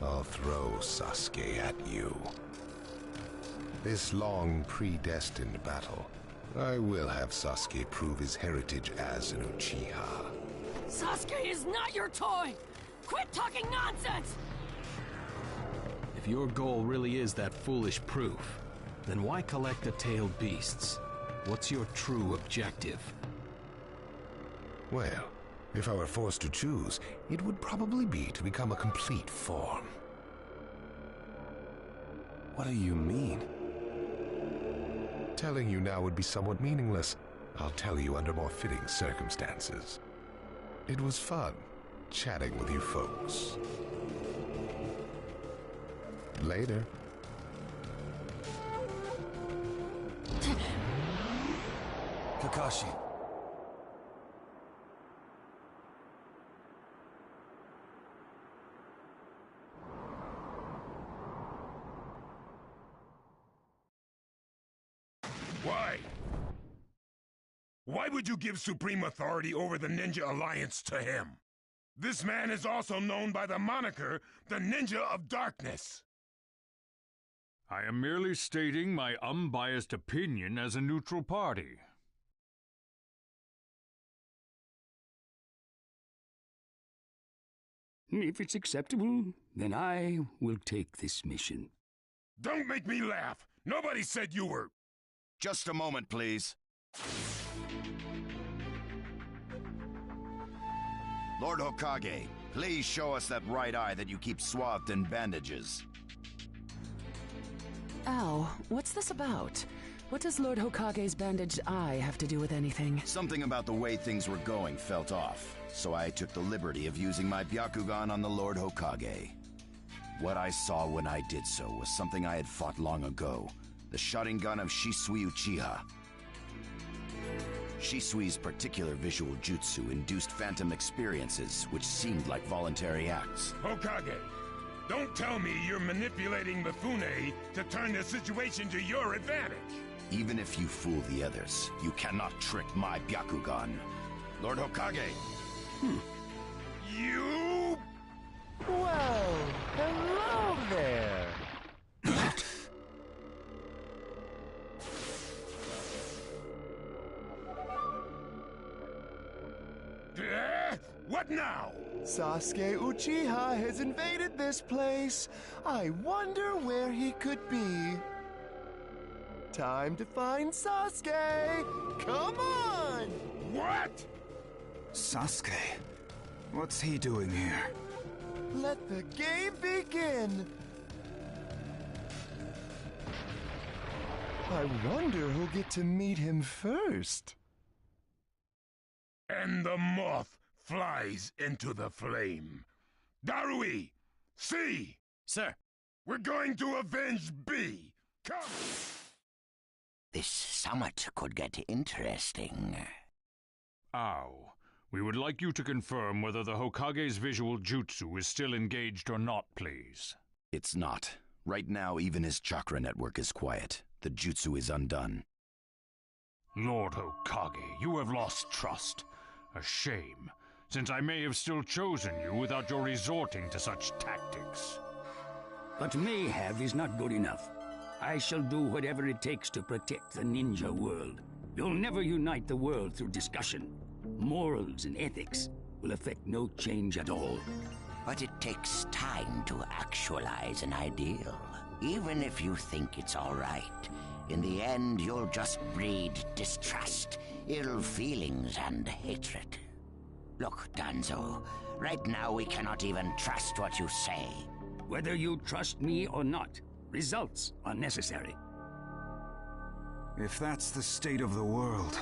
I'll throw Sasuke at you. This long, predestined battle, I will have Sasuke prove his heritage as an Uchiha. Sasuke is not your toy! Quit talking nonsense! If your goal really is that foolish proof, then why collect the tailed beasts? What's your true objective? Well, if I were forced to choose, it would probably be to become a complete form. What do you mean? Telling you now would be somewhat meaningless. I'll tell you under more fitting circumstances. It was fun chatting with you folks. Later. Kakashi. Why? Why would you give supreme authority over the Ninja Alliance to him? This man is also known by the moniker, the Ninja of Darkness. I am merely stating my unbiased opinion as a neutral party. If it's acceptable, then I will take this mission. Don't make me laugh! Nobody said you were... Just a moment, please. Lord Hokage, please show us that right eye that you keep swathed in bandages. Ow, what's this about? What does Lord Hokage's bandaged eye have to do with anything? Something about the way things were going felt off, so I took the liberty of using my Byakugan on the Lord Hokage. What I saw when I did so was something I had fought long ago, the Sharingan of Shisui Uchiha. Shisui's particular visual jutsu induced phantom experiences, which seemed like voluntary acts. Hokage, don't tell me you're manipulating Mifune to turn the situation to your advantage. Even if you fool the others, you cannot trick my Byakugan. Lord Hokage! You... Well, hello there! What now? Sasuke Uchiha has invaded this place. I wonder where he could be. Time to find Sasuke! Come on! What? Sasuke? What's he doing here? Let the game begin! I wonder who'll get to meet him first. And the moth flies into the flame. Darui! C! Sir! We're going to avenge B! Come! This summit could get interesting. Ow. We would like you to confirm whether the Hokage's visual jutsu is still engaged or not, please. It's not. Right now, even his chakra network is quiet. The jutsu is undone. Lord Hokage, you have lost trust. A shame, since I may have still chosen you without your resorting to such tactics. But may have is not good enough. I shall do whatever it takes to protect the ninja world. You'll never unite the world through discussion. Morals and ethics will affect no change at all. But it takes time to actualize an ideal. Even if you think it's all right, in the end you'll just breed distrust, ill feelings, and hatred. Look, Danzo, right now we cannot even trust what you say. Whether you trust me or not, results are necessary. If that's the state of the world,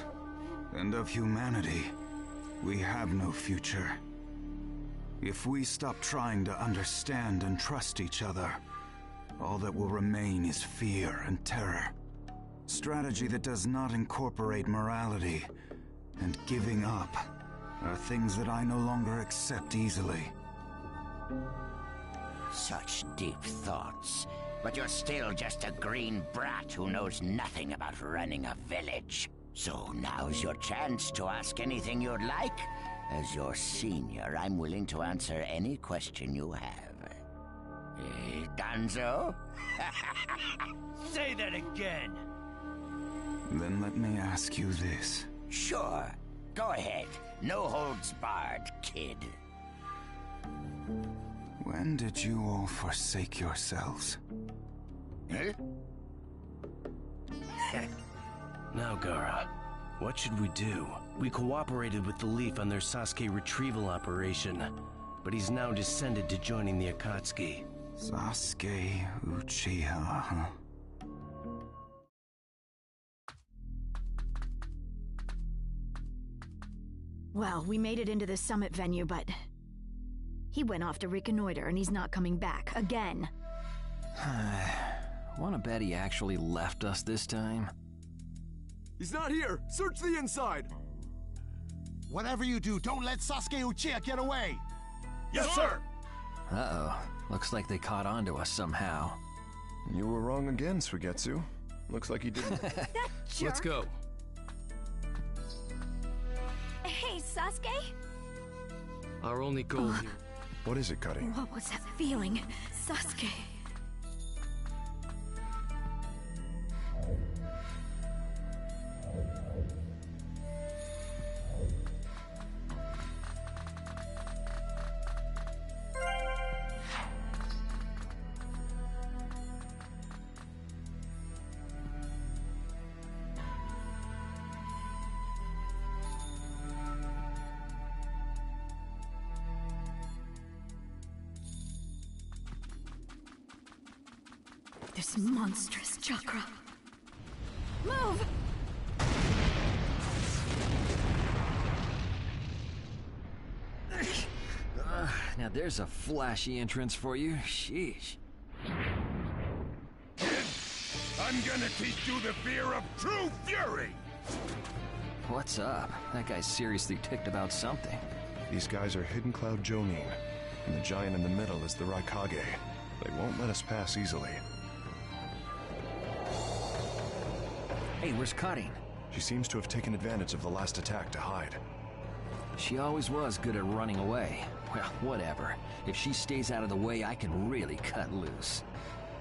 and of humanity, we have no future. If we stop trying to understand and trust each other, all that will remain is fear and terror. Strategy that does not incorporate morality and giving up are things that I no longer accept easily. Such deep thoughts, but you're still just a green brat who knows nothing about running a village. So now's your chance to ask anything you'd like. As your senior, I'm willing to answer any question you have. Danzo? Say that again! Then let me ask you this. Sure. Go ahead. No holds barred, kid. When did you all forsake yourselves? Huh? Now, Gaara, what should we do? We cooperated with the Leaf on their Sasuke retrieval operation, but he's now descended to joining the Akatsuki. Sasuke Uchiha, huh? Well, we made it into the summit venue, but he went off to reconnoiter and he's not coming back again. Wanna bet he actually left us this time? He's not here! Search the inside! Whatever you do, don't let Sasuke Uchiha get away! Yes, sir! Uh-oh. Looks like they caught on to us somehow. You were wrong again, Suigetsu. Looks like he didn't. Let's go. Hey, Sasuke? Our only goal here. What is it, Cutting? What was that feeling? Sasuke. This monstrous chakra. Move! Now there's a flashy entrance for you. Sheesh. I'm gonna teach you the fear of true fury! What's up? That guy's seriously ticked about something. These guys are Hidden Cloud Jonin, and the giant in the middle is the Raikage. They won't let us pass easily. Hey, where's Cutting? She seems to have taken advantage of the last attack to hide. She always was good at running away. Well, whatever. If she stays out of the way, I can really cut loose.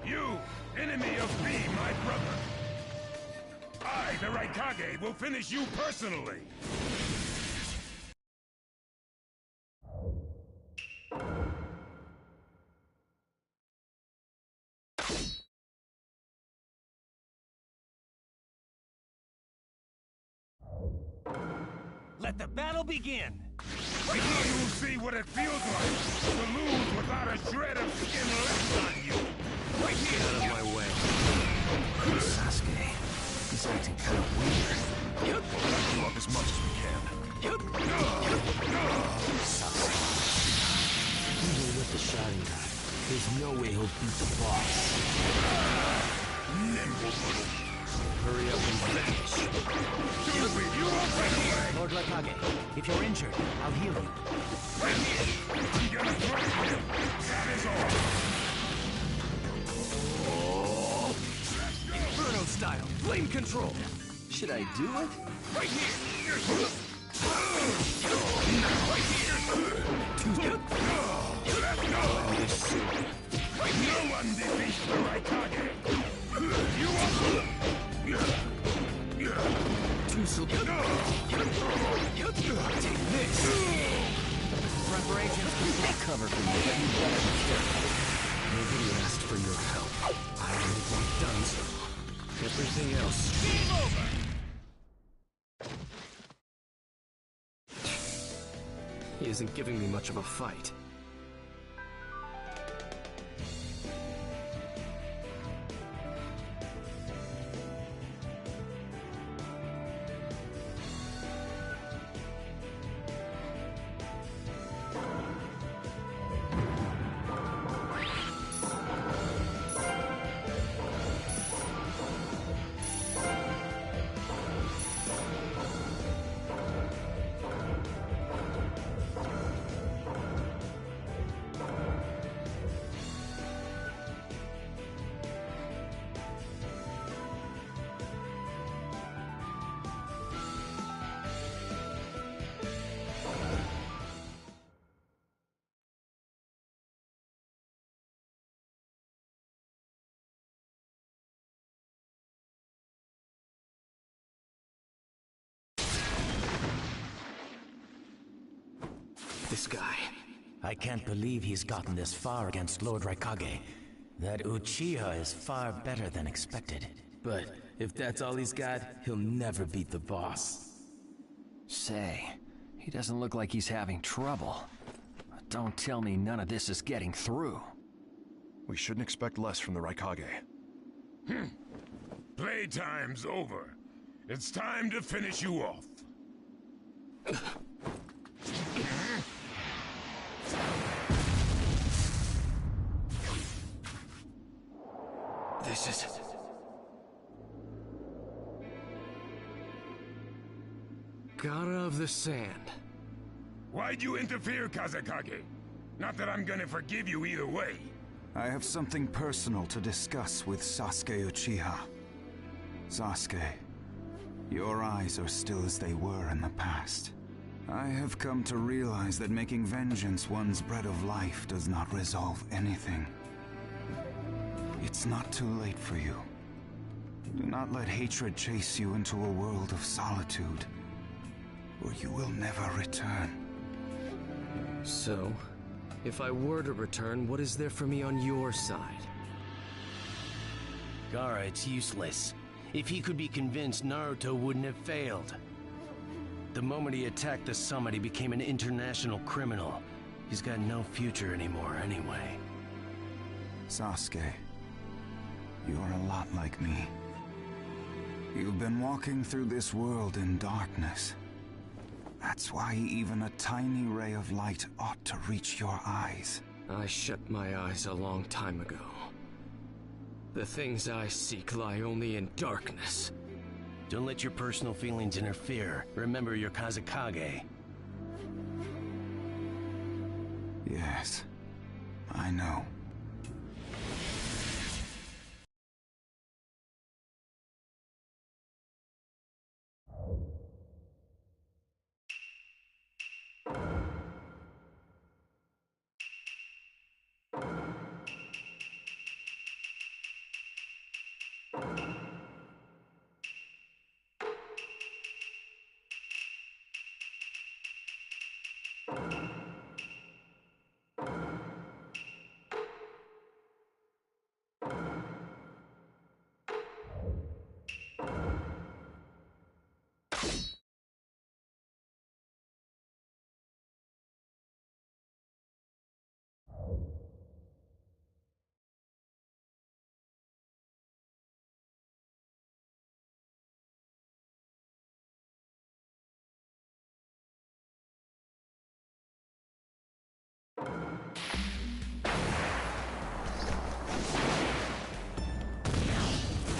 You, enemy of me, my brother! I, the Raikage, will finish you personally! Let the battle begin! Now you'll see what it feels like to lose without a shred of skin left on you! Right here! Get out of my way! Sasuke, he's acting kind of weird. We'll back you up as much as we can. Sasuke. Even with the Sharingan, there's no way he'll beat the boss. Hurry up and vanish. You open away! Lord Raikage, if you're injured, I'll heal you. I'm gonna threaten him! That is all! Inferno style, flame control! Should I do it? Right here! Let's go! No one defeats the Raikage! You are... Too slow. Take this! Preparations complete. Cover for you, but you better be careful. Nobody asked for your help. I only want done so. Everything else... Game over! He isn't giving me much of a fight. This guy. I can't believe he's gotten this far against Lord Raikage. That Uchiha is far better than expected. But if that's all he's got, he'll never beat the boss. Say, he doesn't look like he's having trouble. Don't tell me none of this is getting through. We shouldn't expect less from the Raikage. Playtime's over. It's time to finish you off. This is... Gara of the Sand. Why'd you interfere, Kazekage? Not that I'm gonna forgive you either way. I have something personal to discuss with Sasuke Uchiha. Sasuke, your eyes are still as they were in the past. I have come to realize that making vengeance one's bread of life does not resolve anything. It's not too late for you. Do not let hatred chase you into a world of solitude, or you will never return. So, if I were to return, what is there for me on your side? Gara, it's useless. If he could be convinced, Naruto wouldn't have failed. The moment he attacked the summit, he became an international criminal. He's got no future anymore anyway. Sasuke, you're a lot like me. You've been walking through this world in darkness. That's why even a tiny ray of light ought to reach your eyes. I shut my eyes a long time ago. The things I seek lie only in darkness. Don't let your personal feelings interfere. Remember your Kazekage. Yes, I know.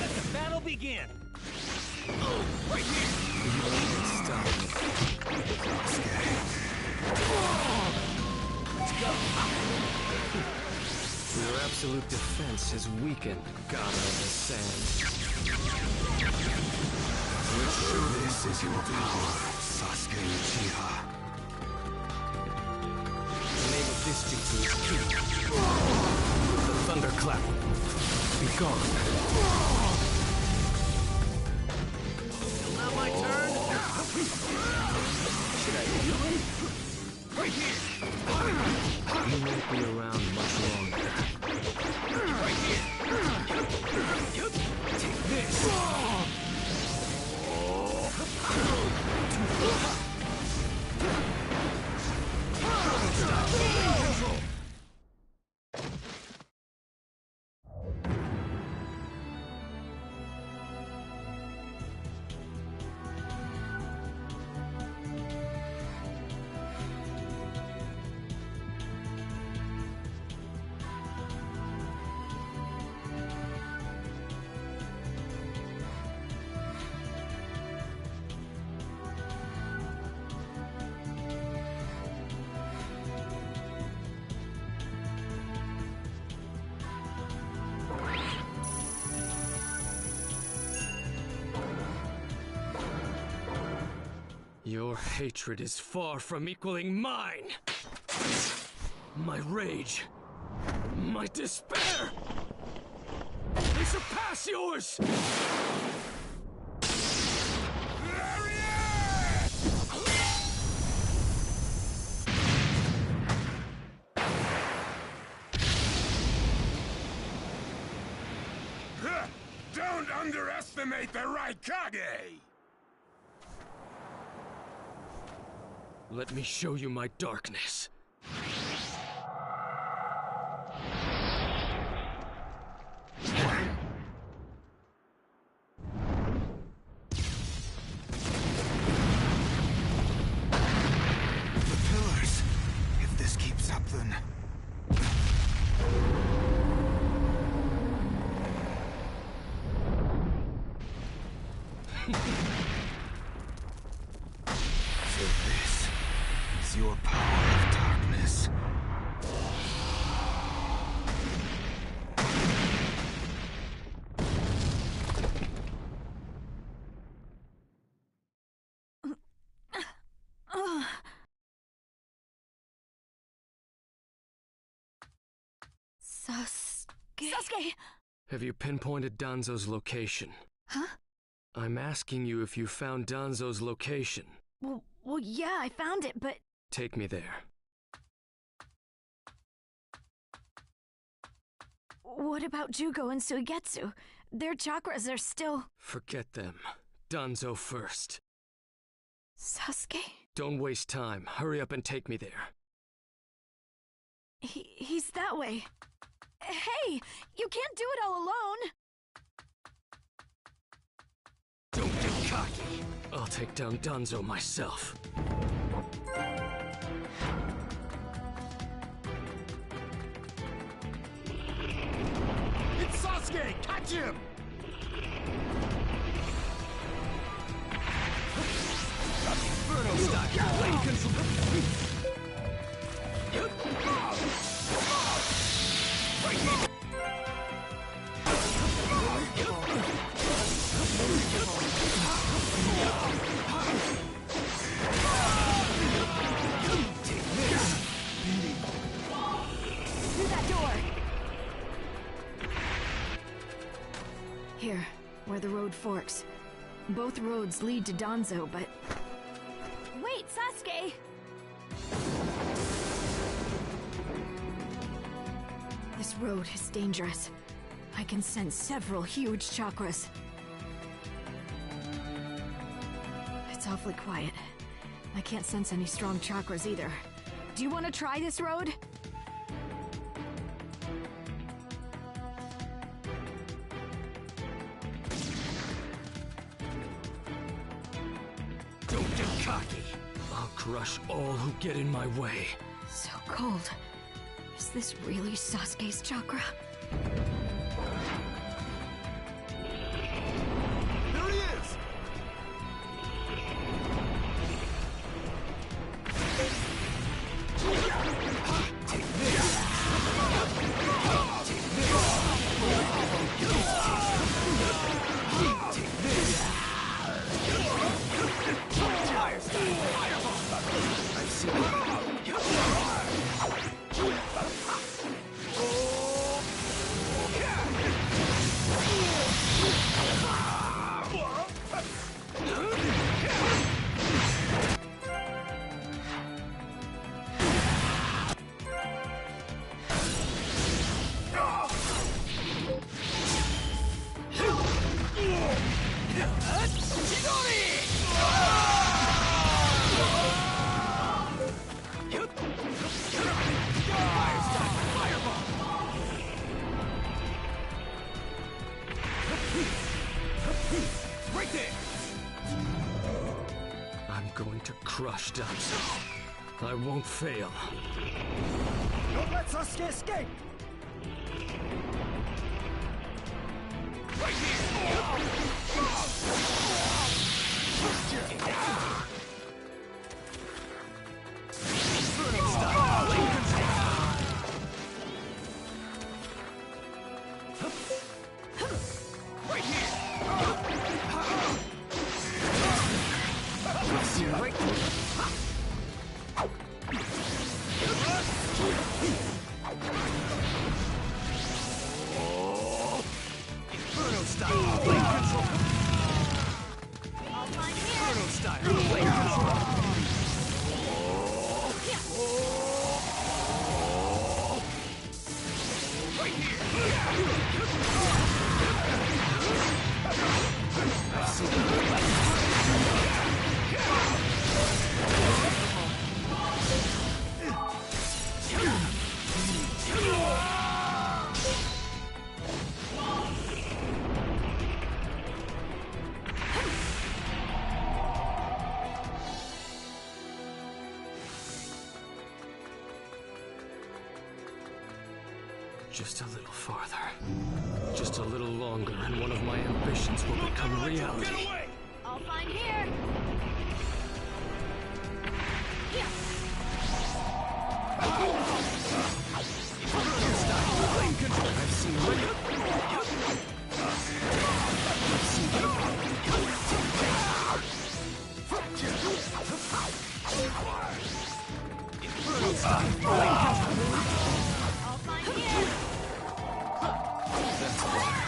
Let the battle begin! Right here! Stop me. Let's go! Your absolute defense is weakened, God of the Sand. This is your power, Sasuke Uchiha. The name of this jutsu is Ki. The thunderclap. Be gone. Still not my turn? Should I heal him? Right here! You won't be around much longer. Right here! Take this! Your hatred is far from equaling mine! My rage, my despair, they surpass yours! Don't underestimate the Raikage! Let me show you my darkness. The pillars. If this keeps up, then... So this is your power of darkness. Sasuke! Have you pinpointed Danzo's location? Huh? I'm asking you if you found Danzo's location. Well, yeah, I found it, but... Take me there. What about Jugo and Suigetsu? Their chakras are still... Forget them. Danzo first. Sasuke? Don't waste time. Hurry up and take me there. He's that way. Hey! You can't do it all alone! I'll take down Danzo myself. It's Sasuke! Catch him! Inferno style! Blade control! Through that door! Here, where the road forks. Both roads lead to Danzo, but... Wait, Sasuke! This road is dangerous. I can sense several huge chakras. It's awfully quiet. I can't sense any strong chakras either. Do you want to try this road? Don't get cocky. I'll crush all who get in my way. So cold. Is this really Sasuke's chakra? There he is! Take this! Take this! Take this! Fire style! Fireball! I've seen it. Right there! I'm going to crush Danzo. I won't fail. Don't let Sasuke escape! Right Inferno style! Blade control! Right here! See right through. Inferno style! Blade control! Inferno style! Blade control! Right here! I've seen it. Just a little farther. Just a little longer, and one of my ambitions will become reality. I'll find here! I've seen I'll find here! that's water.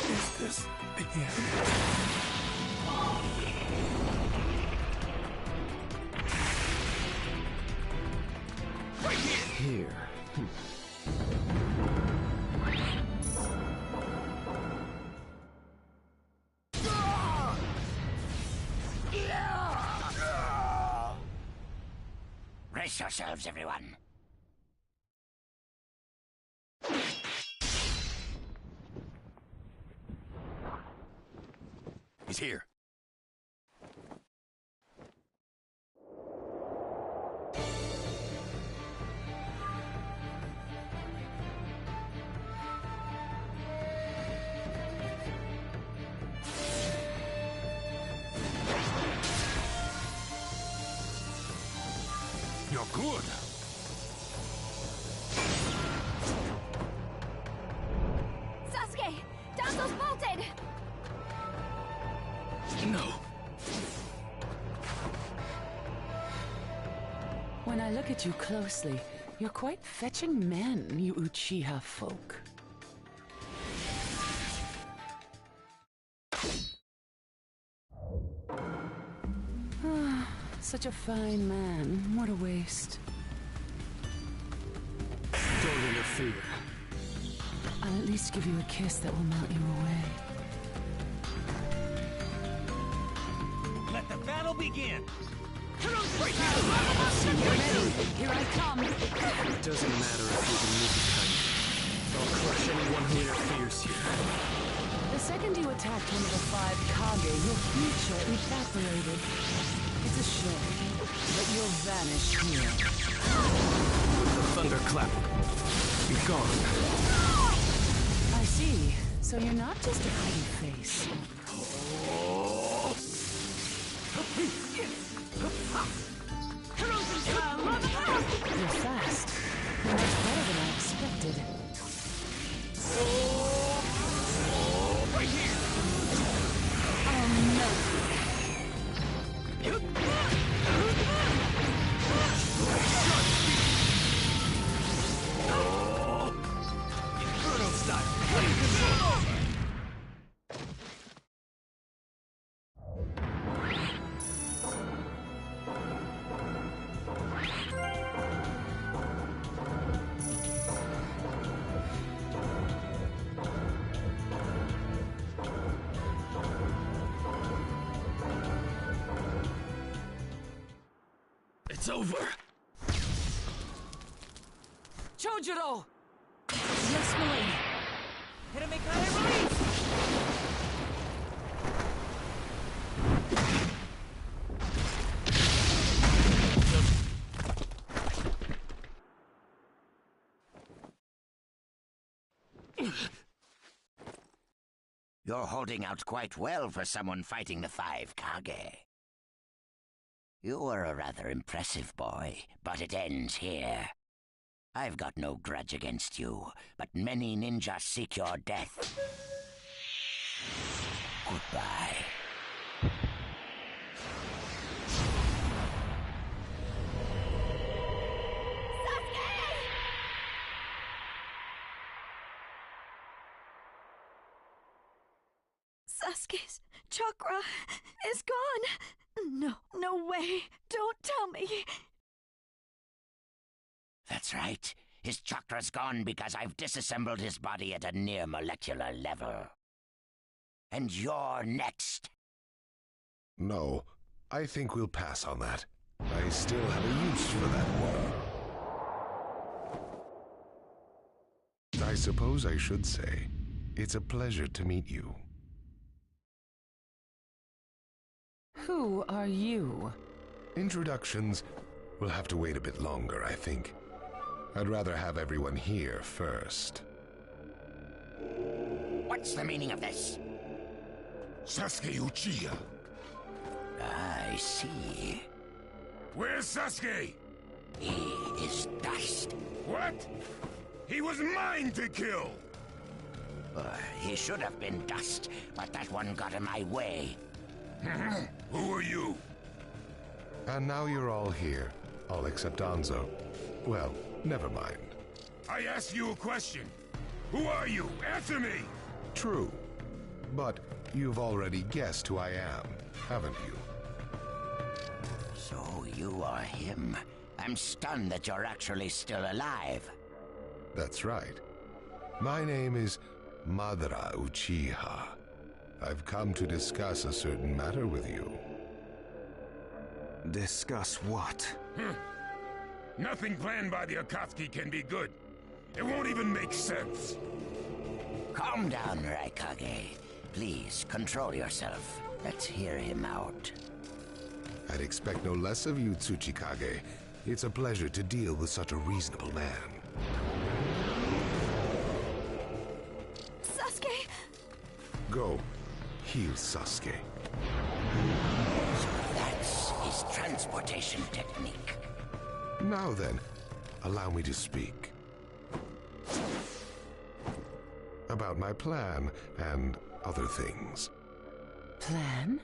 Is this the end? Right here. Brace yourselves, everyone. He's here. You're good. Sasuke! Danzo's bolted! No. When I look at you closely, you're quite fetching men, you Uchiha folk. Ah, such a fine man. What a waste. Don't interfere. I'll at least give you a kiss that will melt you away. Let the battle begin! Right here! Get ready! Here I come! It doesn't matter if you're the Mizukage. I'll crush anyone who interferes here. The second you attacked one of the 5 Kage, your future evaporated. It's a shame, but you'll vanish here. The thunderclap. Be gone. I see. So you're not just a pretty face. You're fast. You're much better than I expected. Right here! Oh no! Inferno style! Flame control! It's over. Chojuro! Yes, milady. Hiramikare release! You're holding out quite well for someone fighting the 5 Kage. You were a rather impressive boy, but it ends here. I've got no grudge against you, but many ninjas seek your death. Goodbye. Sasuke's chakra is gone. No, no way. Don't tell me. That's right. His chakra's gone because I've disassembled his body at a near molecular level. And you're next. No, I think we'll pass on that. I still have a use for that one. I suppose I should say, it's a pleasure to meet you. Who are you? Introductions will have to wait a bit longer, I think. I'd rather have everyone here first. What's the meaning of this? Sasuke Uchiha. I see. Where's Sasuke? He is dust. What? He was mine to kill! He should have been dust, but that one got in my way. Who are you? And now you're all here, all except Danzo. Well, never mind. I asked you a question. Who are you? Answer me! True. But you've already guessed who I am, haven't you? So you are him. I'm stunned that you're actually still alive. That's right. My name is Madara Uchiha. I've come to discuss a certain matter with you. Discuss what? Nothing planned by the Akatsuki can be good. It won't even make sense. Calm down, Raikage. Please, control yourself. Let's hear him out. I'd expect no less of you, Tsuchikage. It's a pleasure to deal with such a reasonable man. Sasuke! Go, heal Sasuke. So that's his transportation technique. Now then, allow me to speak. About my plan and other things. Plan?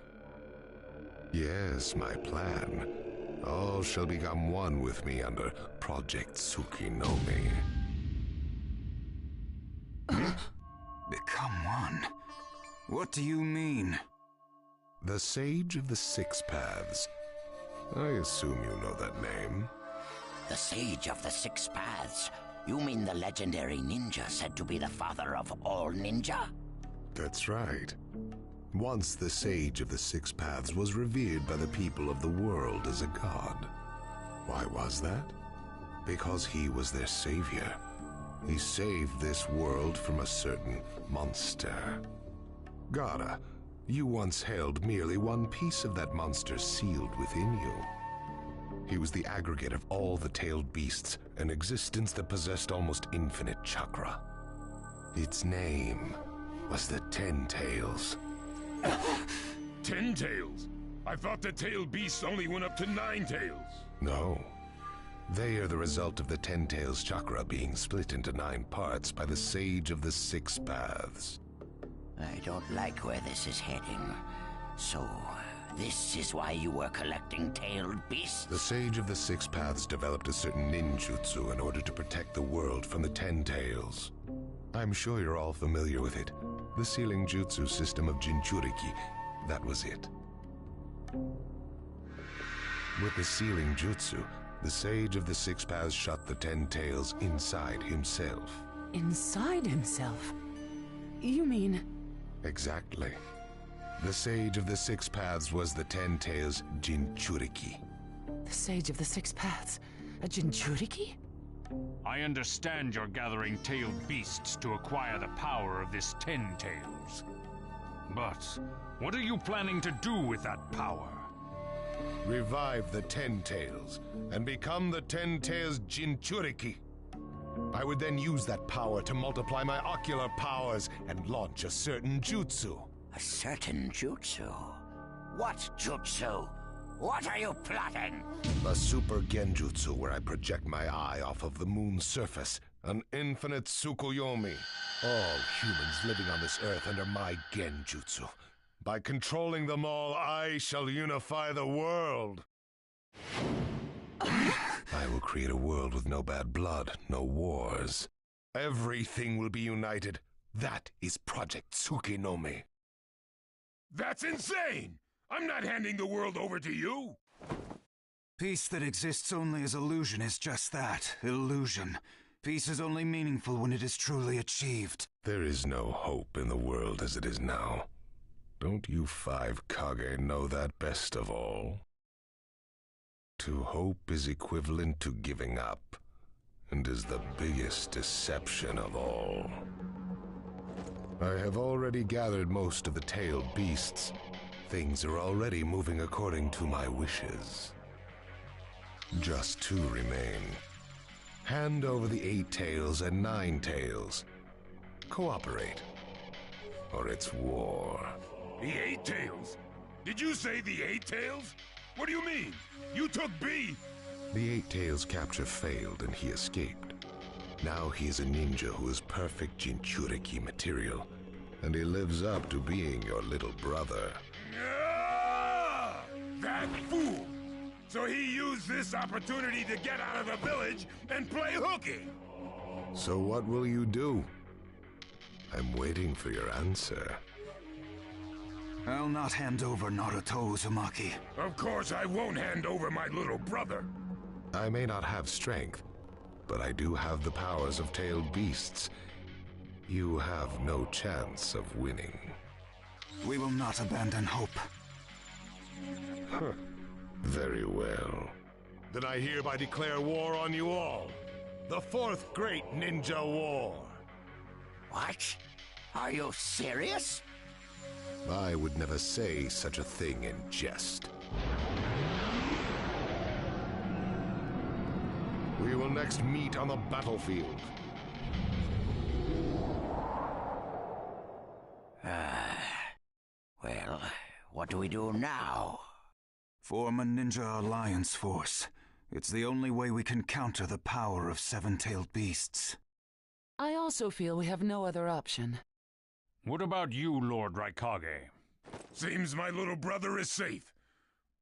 Yes, my plan. All shall become one with me under Project Tsukinome. Become one? What do you mean? The Sage of the Six Paths. I assume you know that name. The Sage of the Six Paths? You mean the legendary ninja said to be the father of all ninja? That's right. Once the Sage of the Six Paths was revered by the people of the world as a god. Why was that? Because he was their savior. He saved this world from a certain monster. Gaara, you once held merely one piece of that monster sealed within you. He was the aggregate of all the tailed beasts, an existence that possessed almost infinite chakra. Its name was the Ten Tails. 10 tails? I thought the tailed beasts only went up to 9 tails. No. They are the result of the Ten Tails chakra being split into 9 parts by the Sage of the Six Paths. I don't like where this is heading. So, this is why you were collecting tailed beasts? The Sage of the Six Paths developed a certain ninjutsu in order to protect the world from the Ten Tails. I'm sure you're all familiar with it. The sealing jutsu system of Jinchuriki. That was it. With the sealing jutsu, the Sage of the Six Paths shut the Ten Tails inside himself. Inside himself? You mean... Exactly. The Sage of the Six Paths was the Ten Tails Jinchuriki. The Sage of the Six Paths? A Jinchuriki? I understand you're gathering tailed beasts to acquire the power of this Ten Tails. But what are you planning to do with that power? Revive the Ten Tails and become the Ten Tails Jinchuriki. I would then use that power to multiply my ocular powers and launch a certain jutsu. A certain jutsu? What jutsu? What are you plotting? A super genjutsu where I project my eye off of the moon's surface. An infinite Tsukuyomi. All humans living on this earth under my genjutsu. By controlling them all, I shall unify the world. I will create a world with no bad blood, no wars. Everything will be united. That is Project Tsukinome. That's insane! I'm not handing the world over to you! Peace that exists only as illusion is just that, illusion. Peace is only meaningful when it is truly achieved. There is no hope in the world as it is now. Don't you 5 Kage know that best of all? To hope is equivalent to giving up, and is the biggest deception of all. I have already gathered most of the tailed beasts. Things are already moving according to my wishes. Just 2 remain. Hand over the 8 tails and 9 tails. Cooperate, or it's war. The 8 tails? Did you say the 8 tails? What do you mean? You took B! The 8 tails capture failed and he escaped. Now he is a ninja who is perfect Jinchuriki material, and he lives up to being your little brother. Ah! That fool! So he used this opportunity to get out of the village and play hooky! So what will you do? I'm waiting for your answer. I'll not hand over Naruto Uzumaki. Of course I won't hand over my little brother. I may not have strength, but I do have the powers of tailed beasts. You have no chance of winning. We will not abandon hope. Huh. Very well. Then I hereby declare war on you all. The fourth great ninja war. What? Are you serious? I would never say such a thing in jest. We will next meet on the battlefield. Well, what do we do now? Form a ninja alliance force. It's the only way we can counter the power of seven-tailed beasts. I also feel we have no other option. What about you, Lord Raikage? Seems my little brother is safe.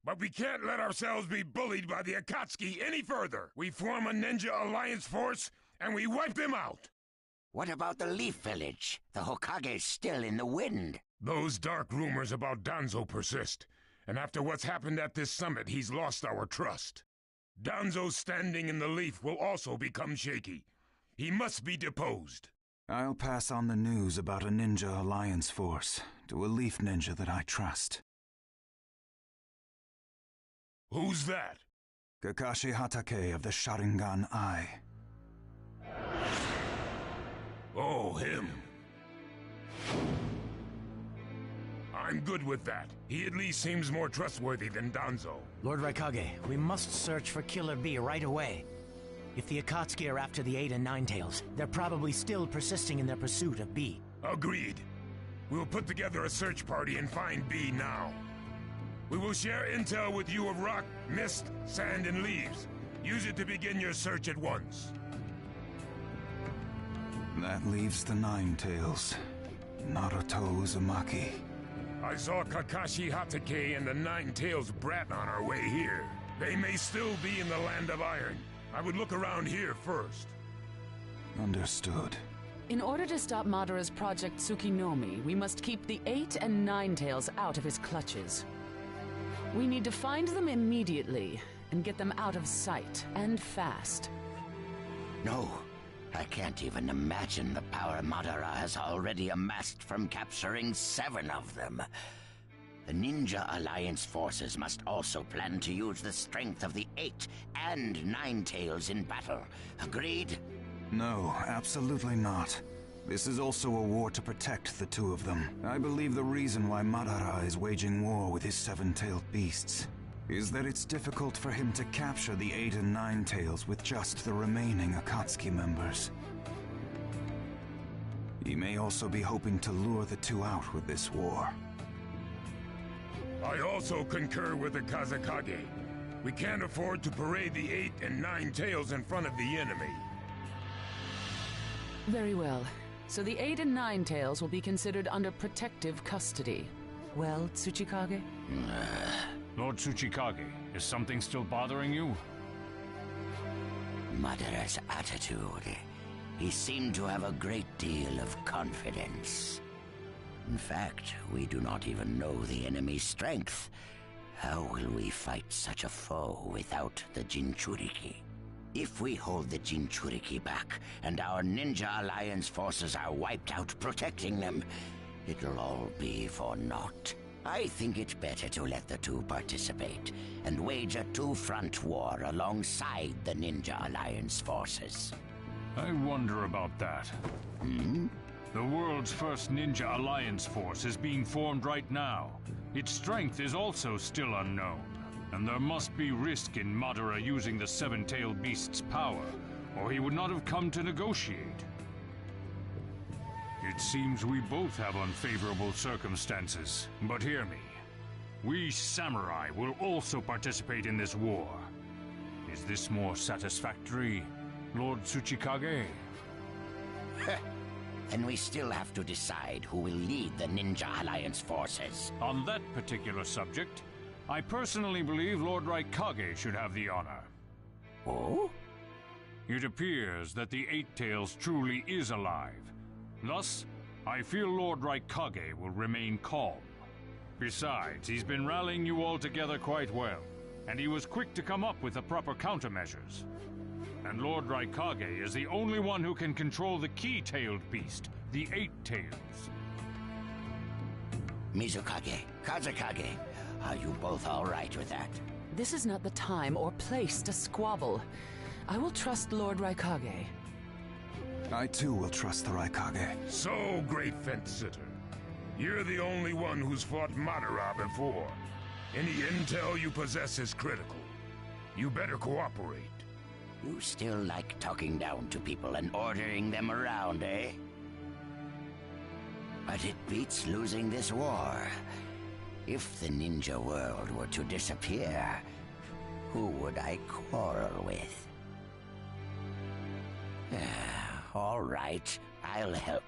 But we can't let ourselves be bullied by the Akatsuki any further. We form a ninja alliance force, and we wipe them out. What about the Leaf Village? The Hokage's still in the wind. Those dark rumors about Danzo persist. And after what's happened at this summit, he's lost our trust. Danzo's standing in the Leaf will also become shaky. He must be deposed. I'll pass on the news about a ninja alliance force to a Leaf ninja that I trust. Who's that? Kakashi Hatake of the Sharingan Eye. Oh, him. I'm good with that. He at least seems more trustworthy than Danzo. Lord Raikage, we must search for Killer Bee right away. If the Akatsuki are after the 8 and 9 tails, they're probably still persisting in their pursuit of Bee. Agreed. We'll put together a search party and find Bee now. We will share intel with you of rock, mist, sand, and leaves. Use it to begin your search at once. That leaves the 9 tails. Naruto Uzumaki. I saw Kakashi Hatake and the 9 tails brat on our way here. They may still be in the Land of Iron. I would look around here first. Understood. In order to stop Madara's Project Tsukinomi, we must keep the 8 and 9 tails out of his clutches. We need to find them immediately and get them out of sight, and fast. No, I can't even imagine the power Madara has already amassed from capturing 7 of them. The Ninja Alliance forces must also plan to use the strength of the 8 and 9 tails in battle. Agreed? No, absolutely not. This is also a war to protect the 2 of them. I believe the reason why Madara is waging war with his 7-tailed beasts is that it's difficult for him to capture the 8 and 9 tails with just the remaining Akatsuki members. He may also be hoping to lure the 2 out with this war. I also concur with the Kazekage. We can't afford to parade the 8 and 9 tails in front of the enemy. Very well. So the 8 and 9 tails will be considered under protective custody. Well, Tsuchikage? Lord Tsuchikage, is something still bothering you? Madara's attitude. He seemed to have a great deal of confidence. In fact, we do not even know the enemy's strength. How will we fight such a foe without the Jinchuriki? If we hold the Jinchuriki back, and our Ninja Alliance forces are wiped out protecting them, it'll all be for naught. I think it better to let the 2 participate, and wage a 2-front war alongside the Ninja Alliance forces. I wonder about that. The world's first Ninja Alliance force is being formed right now. Its strength is also still unknown, and there must be risk in Madara using the 7-tailed beast's power, or he would not have come to negotiate. It seems we both have unfavorable circumstances, but hear me. We samurai will also participate in this war. Is this more satisfactory, Lord Tsuchikage? Then we still have to decide who will lead the Ninja Alliance forces. On that particular subject, I personally believe Lord Raikage should have the honor. Oh? It appears that the Eight Tails truly is alive. Thus, I feel Lord Raikage will remain calm. Besides, he's been rallying you all together quite well, and he was quick to come up with the proper countermeasures. And Lord Raikage is the only one who can control the key-tailed beast, the Eight Tails. Mizukage, Kazekage, are you both all right with that? This is not the time or place to squabble. I will trust Lord Raikage. I too will trust the Raikage. So, great fence-sitter. You're the only one who's fought Madara before. Any intel you possess is critical. You better cooperate. You still like talking down to people and ordering them around, eh? But it beats losing this war. If the ninja world were to disappear, who would I quarrel with? All right, I'll help.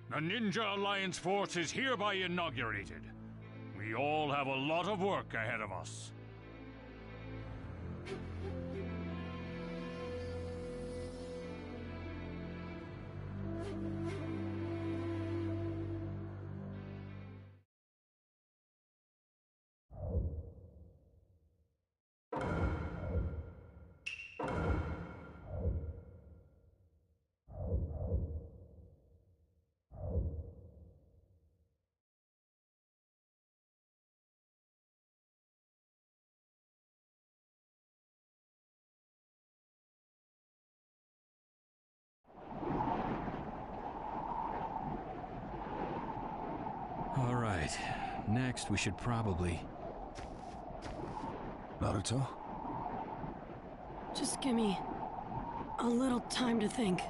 The Ninja Alliance Force is hereby inaugurated. We all have a lot of work ahead of us. All right. Next, we should probably... Naruto? Just give me a little time to think.